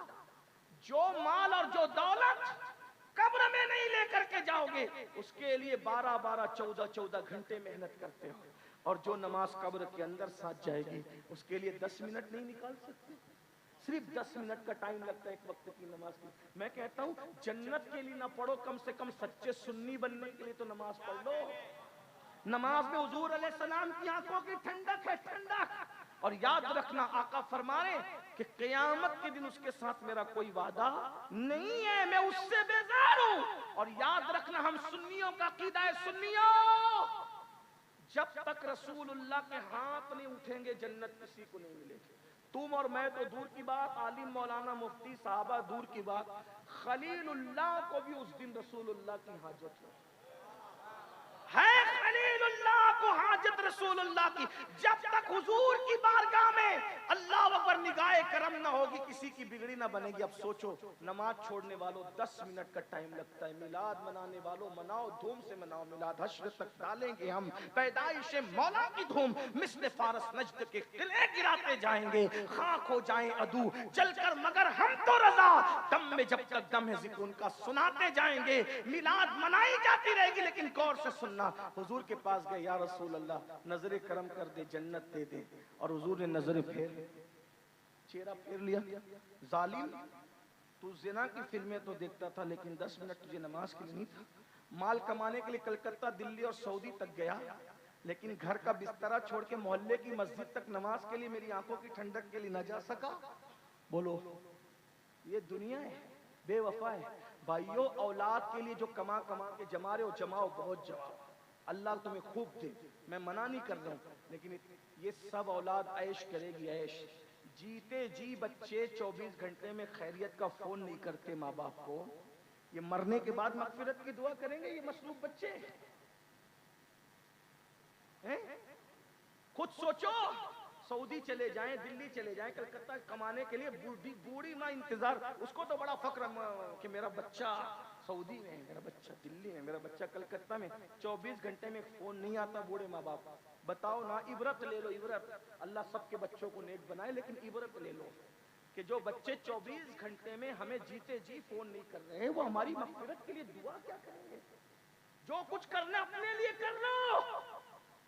जो माल और जो दौलत कब्र में नहीं लेकर के जाओगे, उसके लिए 12-12, 14-14 घंटे मेहनत करते हो, और जो नमाज कब्र के अंदर साथ जाएगी उसके लिए 10 मिनट नहीं निकाल सकते। सिर्फ 10 मिनट का टाइम लगता है एक वक्त की नमाज की। मैं कहता हूं जन्नत के लिए ना पढ़ो, कम से कम सच्चे सुन्नी बनने के लिए तो नमाज पढ़ लो। नमाज में हुजूर अलैहिस्सलाम की आंखों की ठंडक है, ठंडक। और याद रखना आका फरमाए कि क़यामत के दिन उसके साथ मेरा कोई वादा नहीं है, मैं उससे बेजार हूं। और याद रखना हम सुन्नियों का अकीदा है, सुन्नियों, जब तक रसूलुल्लाह के हाथ नहीं उठेंगे जन्नत किसी को नहीं मिलेगी। तुम और मैं तो दूर की बात, आलिम मौलाना मुफ्ती साहबा दूर की बात, खलीलुल्लाह को भी उस दिन रसूलुल्लाह की हाजत है। खलीलुल्लाह को हाजत रसूलुल्लाह की। जब तक हुजूर की बारगाह में अल्लाह अकबर निगाहे करम ना होगी, किसी की बिगड़ी ना बनेगी। अब सोचो, नमाज छोड़ने वालों 10 मिनट का टाइम लगता है, मिलाद मनाने वालों मनाओ, धूम से मनाओ मिलाद, हश्र तक डालेंगे हम पैदाइश मौला की धूम, मिस्ल फारस नजद के किले गिराते जाएंगे, खाक हो जाएं अदू जलकर मगर हम तो रजा, दम में जब तक दम है जिक्र उनका सुनाते जाएंगे। मिलाद मनाई जाती रहेगी, लेकिन गौर से सुनना। हुजूर के पास गए, या रसूल अल्लाह नजर करम कर दे, जन्नत दे दे। और हुजूर ने नजर फेर, चेहरा फेर लिया, जालिम तू जिना की फिल्में तो देखता था लेकिन 10 मिनट तुझे नमाज के लिए नहीं था। माल कमाने के लिए कलकत्ता, दिल्ली और सऊदी तक गया, लेकिन घर का बिस्तरा छोड़ के मोहल्ले की मस्जिद तक नमाज के लिए मेरी आंखों की ठंडक के लिए न जा सका। बोलो, ये दुनिया है, बेवफा है। भाइयों, औलाद के लिए जो कमा कमा के जमा रहे हो, जमाओ, बहुत जमाओ, अल्लाह तुम्हें खूब दे, मैं मना नहीं कर रहा हूँ, लेकिन ये सब औलाद ऐश करेगी, ऐश। जीते जी बच्चे 24 घंटे में खैरियत का फोन नहीं करते माँ बाप को, ये मरने के बाद मगफिरत की दुआ करेंगे ये मसरूफ बच्चे हैं? खुद सोचो, सऊदी चले जाएं, दिल्ली चले जाएं, कलकत्ता कमाने के लिए, बूढ़ी माँ इंतजार, उसको तो बड़ा फक्र कि मेरा बच्चा सऊदी में है, मेरा बच्चा दिल्ली में, मेरा बच्चा कलकत्ता में। 24 घंटे में फोन नहीं आता बूढ़े माँ बाप। बताओ ना, इबरत ले लो, इबरत। अल्लाह सबके बच्चों को नेक बनाए, लेकिन इबरत ले लो कि जो बच्चे 24 घंटे में हमें जीते जी फोन नहीं कर रहे हैं, वो हमारी मगफिरत के लिए दुआ क्या करेंगे? जो कुछ करना अपने लिए कर लो,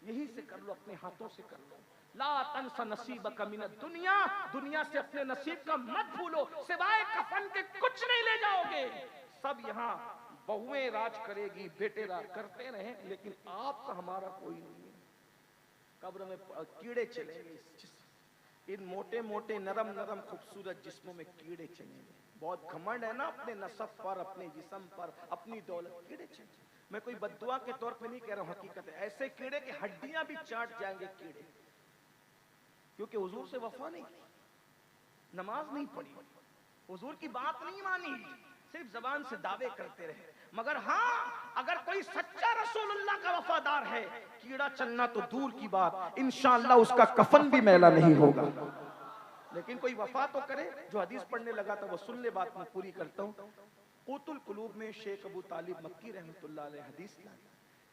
यही से कर लो, अपने हाथों से कर लो। ला तंसा नसीबक मिनद दुनिया, दुनिया से अपने नसीब का मत भूलो, सिवाय कफन के कुछ नहीं ले जाओगे। सब यहाँ बहुएं राज करेगी, बेटे राज करते रहे, लेकिन आपका हमारा कोई नहीं है। कब्र में कीड़े चलेंगे, इन मोटे मोटे नरम नरम खूबसूरत जिस्मों में कीड़े चलेंगे। बहुत घमंड है ना अपने नसब पर, अपने जिस्म पर, अपनी दौलत, कीड़े चलेंगे। मैं कोई बद्दुआ के तौर पे नहीं कह रहा हूँ, हकीकत है। ऐसे कीड़े की हड्डियां भी चाट जाएंगे कीड़े, क्योंकि हुजूर से वफा नहीं की, नमाज नहीं पढ़ी, हुजूर की बात नहीं मानी, सिर्फ जबान से दावे करते रहे। मगर हाँ, अगर कोई सच्चा रसूलुल्लाह का वफादार है, कीड़ा चलना तो दूर की बात, इंशाअल्लाह उसका कफन भी मैला नहीं होगा। लेकिन कोई वफा तो करे। जो हदीस पढ़ने लगा था वो सुन ले, बात मैं पूरी करता हूँ। क़ुतुल क़ुलूब में शेख अबू तालिब मक्की रहमतुल्लाह अलैह हदीस लाई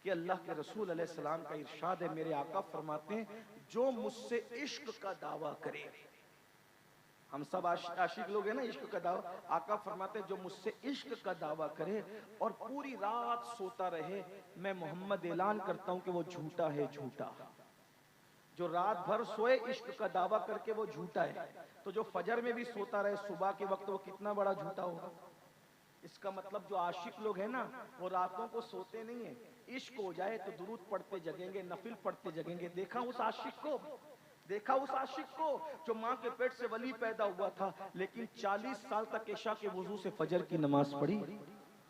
कि अल्लाह के रसूल अलैहि सलाम का इरशाद है, मेरे आका फरमाते हैं, जो मुझसे इश्क का दावा करे, हम सब आशिक लोग हैं ना, इश्क का दावा, आका फरमाते हैं जो मुझसे इश्क का दावा करे और पूरी रात सोता रहे, मैं मोहम्मद ऐलान करता हूं कि वो झूठा है, झूठा। जो रात भर सोए इश्क का दावा करके वो झूठा है, तो जो फजर में भी सोता रहे सुबह के वक्त, वो कितना बड़ा झूठा होगा। इसका मतलब जो आशिक लोग हैं ना, वो रातों को सोते नहीं है, इश्क हो जाए तो दुरूद पढ़ते जगेंगे, नफिल पढ़ते जगेंगे। देखा उस आशिक को, देखा उस आशिक को जो माँ के पेट से वली पैदा हुआ था, लेकिन 40 साल तक इशा के वुजू से फजर की नमाज पढ़ी।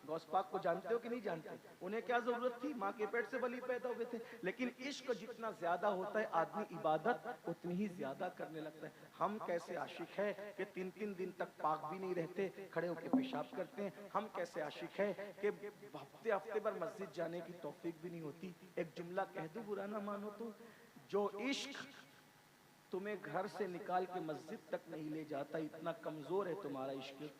गौस पाक को जानते हो कि नहीं जानते? उन्हें क्या जरूरत थी, माँ के पेट से वली पैदा हुए थे। लेकिन इश्क जितना ज्यादा होता है, आदमी इबादत उतनी ही ज्यादा करने लगता है। हम कैसे आशिक है कि 3-3 दिन तक पाक भी नहीं रहते, खड़े होकर पेशाब करते हैं। हम कैसे आशिक है कि हफ्ते हफ्ते भर मस्जिद जाने की तौफीक भी नहीं होती। एक जुमला कह दूं, बुरा ना मानो तो, जो इश्क तुम्हें घर से निकाल के मस्जिद तक नहीं ले जाता, इतना कमजोर है तुम्हारा इश्क।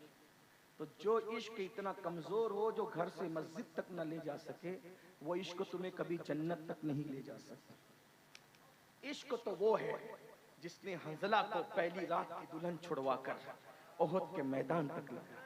तो जो इश्क इतना कमजोर हो, जो घर से मस्जिद तक न ले जा सके, वो इश्क तुम्हें कभी जन्नत तक नहीं ले जा सकता। इश्क तो वो है जिसने हंजला को पहली रात की दुल्हन छुड़वाकर ओहद के मैदान तक लाया।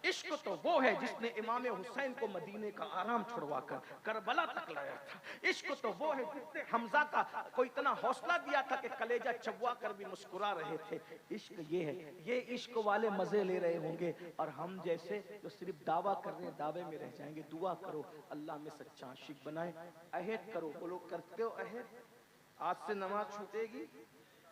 इश्क तो वो है जिसने इमाम हुसैन को मदीने का आराम छुड़वाकर करबला तक लाया था। इश्क तो वो है जिसने हमजा का को इतना हौसला दिया था कि कलेजा चबवा कर भी मुस्कुरा रहे थे। इश्क ये है, ये इश्क वाले मजे ले रहे होंगे, और हम जैसे जो सिर्फ दावा कर रहे हैं, दावे में रह जाएंगे। दुआ करो अल्लाह में सच्चा आशिक बनाए। अहद करो, बोलो करते हो अहद? आज से नमाज छूटेगी?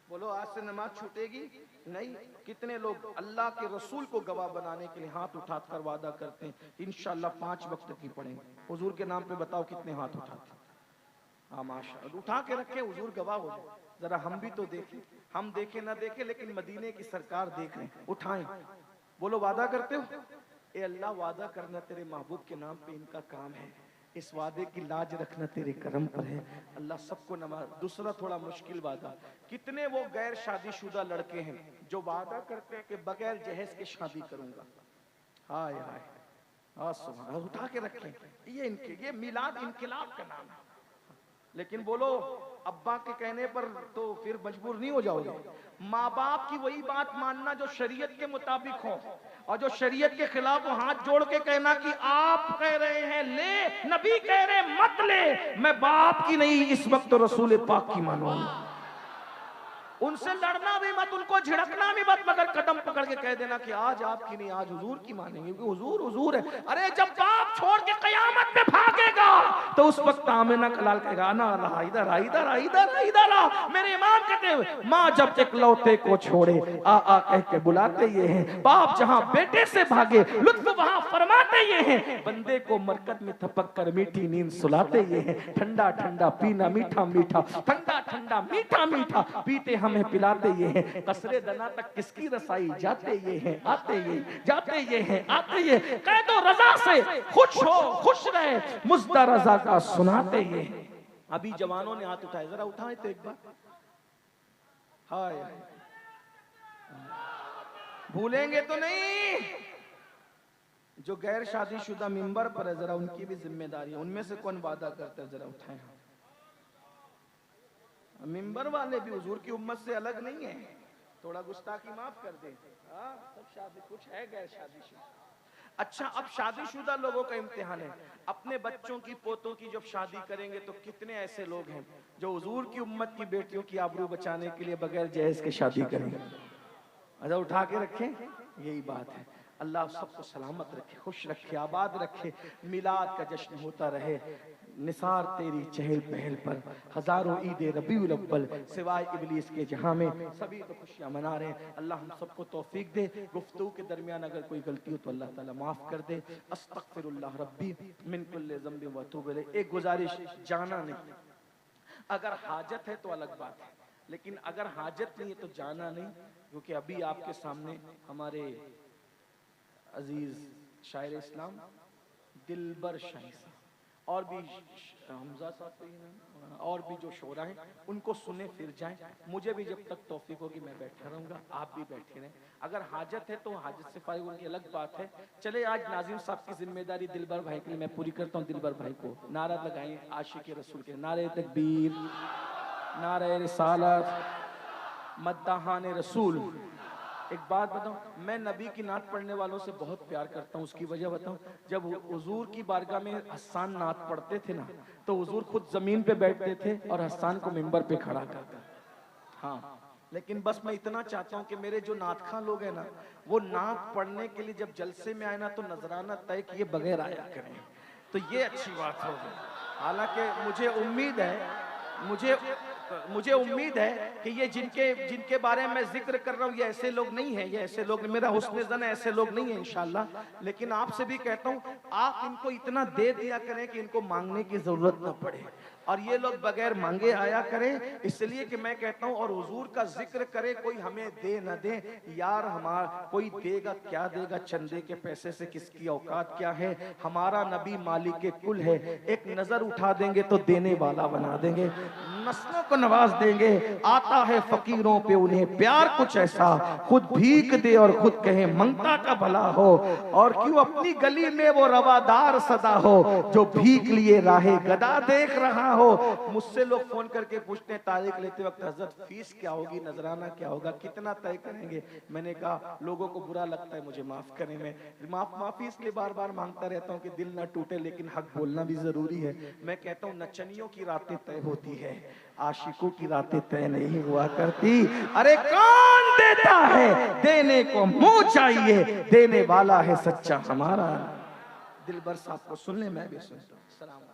बोलो आज से नमाज छूटेगी? नहीं। कितने लोग अल्लाह के रसूल को गवाह बनाने के लिए हाथ उठाकर वादा करते हैं इंशाअल्लाह 5 वक्त की पढ़ेंगे? हुजूर के नाम पे बताओ कितने हाथ उठाते? हाँ माशाअल्लाह, उठा के रखे, हुजूर गवाह हो जाए। जरा हम भी तो देखें, हम देखे ना देखे, लेकिन मदीने की सरकार देख रहे हैं, उठाएं। बोलो वादा करते हो? ए अल्लाह, वादा करना तेरे महबूब के नाम पे इनका काम है, इस वादे की लाज रखना तेरे करम पर है। अल्लाह सबको नमाज। दूसरा थोड़ा मुश्किल वादा, कितने वो गैर शादीशुदा लड़के हैं जो वादा करते हैं कि बगैर जहेज के शादी करूंगा। हाय हाय, हाँ सुभान, उठा के रखें। ये इनके, ये मिलाद इनकलाब का नाम है। लेकिन बोलो अब्बा के कहने पर तो फिर मजबूर नहीं हो जाओगे? माँ बाप की वही बात मानना जो शरीयत के मुताबिक हो, और जो शरीयत के खिलाफ हो हाथ जोड़ के कहना कि आप कह रहे हैं ले, नबी कह रहे मत ले, मैं बाप की नहीं इस वक्त तो रसूल पाक की मानूंगा। उनसे लड़ना भी मत, उनको झिड़कना भी मत, मगर कदम पकड़ के कह देना कि आज आपकी नहीं, आज हुजूर की मानेंगे, क्योंकि हुजूर हुजूर है। अरे जब बाप छोड़ के कयामत में भागेगा तो उस वक्त आमिना कलाल कहेगा ना अल्लाह इधर आ, इधर आ, इधर आ, इधर आ। मेरे इमाम कहते हैं माँ जब इकलौते को छोड़े आ आ कह के बुलाते ये हैं, बाप जहां बेटे से भागे लुत्फ वहां फरमाते ये हैं, बंदे को मरकत में थपक कर मीठी नींद सुलाते ये हैं, ठंडा ठंडा पीना मीठा मीठा, ठंडा ठंडा मीठा मीठा पीते हमें पिलाते ये हैं, कसरे दना तक किसकी रसाई जाते ये हैं, आते ये जाते ये हैं, आते ये कह दो रजा से खुश हो, खुश रहे, मुज्दा रजा का सुनाते ये हैं। अभी जवानों ने हाथ उठाए, जरा उठाए तो एक बार, हाय भूलेंगे तो नहीं। जो गैर शादीशुदा मिंबर पर है, जरा उनकी भी जिम्मेदारी है, उनमें से कौन वादा करता है, जरा उठाएं। मिंबर वाले भी हुजूर की उम्मत से अलग नहीं है, थोड़ा गुस्ताखी माफ कर दे। सब शादी, कुछ है गैर शादीशुदा। अच्छा, अब शादीशुदा लोगों का इम्तिहान है, अपने बच्चों की पोतों की जब शादी करेंगे तो कितने ऐसे लोग हैं जो हुजूर की उम्मत की बेटियों की आबरू बचाने के लिए बगैर जहेज के शादी करेंगे। अच्छा उठा के रखें, यही बात है। अल्लाह सबको सलामत रखे, खुश रखे, आबाद रखे, मिलाद का जश्न होता रहे, निसार तेरी चहल पहल पर, हजारों ईद रबीउल अव्वल सिवाय इबलीस के जहां में सभी तो खुशियां मना रहे हैं। अल्लाह हम सबको तौफीक दे, गुफ्तगू के दरमियान अगर कोई गलती हो तो अल्लाह ताला माफ कर दे। अस्तगफिरुल्लाह रब्बी मिन कुल्लि ज़ंबिन व अतूबु इलैह। एक गुजारिश, जाना नहीं, अगर हाजत है तो अलग बात है, लेकिन अगर हाजत नहीं है तो जाना नहीं, क्योंकि अभी आपके सामने हमारे अजीज शायर इस्लाम दिलबर शाही साहब और भी हमजा साहब और भी जो शोरा हैं उनको सुने फिर जाएं। मुझे भी जब तक तौफीक होगी मैं बैठा रहूंगा, आप भी बैठे रहें। अगर हाजत है तो हाजत से फारिग उनकी अलग बात है। चले आज नाज़िम साहब की जिम्मेदारी दिलबर भाई के लिए मैं पूरी करता हूँ। दिलबर भाई को नारा लगाएं आशिक रसूल के, नारे तकबीर, नारे रिसालत, मद्दाहान रसूल। एक बात बताऊं, मैं नबी की नात पढ़ने वालों से बहुत प्यार करता हूं। उसकी वजह बताऊं, जब हुजूर की बारगाह में हस्सान नात पढ़ते थे ना तो हुजूर खुद जमीन पे बैठते थे और हस्सान को मिंबर पे खड़ा करते। हाँ, लेकिन बस मैं इतना चाहता हूं कि मेरे जो नात खां लोग हैं ना, वो नात पढ़ने के लिए जब जलसे में आए ना तो नजराना तय किए बगैर आया करें, तो ये अच्छी बात होगी। हालांकि मुझे उम्मीद है कि ये जिनके बारे में मैं जिक्र कर रहा हूँ ये ऐसे लोग नहीं हैं, ये ऐसे लोग, मेरा हुस्न ज़न है, ऐसे लोग नहीं है इंशाल्लाह। लेकिन आपसे भी कहता हूँ आप इनको इतना दे दिया करें कि इनको मांगने की जरूरत ना पड़े, और ये लोग बगैर मांगे आया करें। इसलिए कि मैं कहता हूँ और हुजूर का जिक्र करे, कोई हमें दे न दे यार, हमारा कोई देगा क्या देगा, चंदे के पैसे से किसकी औकात क्या है। हमारा नबी मालिक के कुल है, एक नजर उठा देंगे तो देने वाला बना देंगे, नस्लों को नवाज देंगे। आता है फकीरों पे उन्हें प्यार कुछ ऐसा, खुद भीख दे और खुद कहे मंगता का भला हो, और क्यों अपनी गली में वो रवादार सदा हो, जो भीख लिए राहे गदा देख रहा हो। मुझसे लोग फोन करके पूछते हैं तारीख लेते वक्त, हजरत फीस क्या होगी, नजराना क्या होगा, कितना तय करेंगे। मैंने कहा लोगों को बुरा लगता है, मुझे माफ करें, मैं माफी इसलिए बार बार मांगता रहता हूँ कि दिल ना टूटे, लेकिन हक बोलना भी जरूरी है। मैं कहता हूँ नचनियों की रातें तय होती है, आशिकों की रातें तय नहीं हुआ करती। अरे कौन देता है, देने को मुंह चाहिए, देने वाला है सच्चा हमारा। दिलबर साहब को सुन ले, मैं भी सुनता हूँ। सलाम।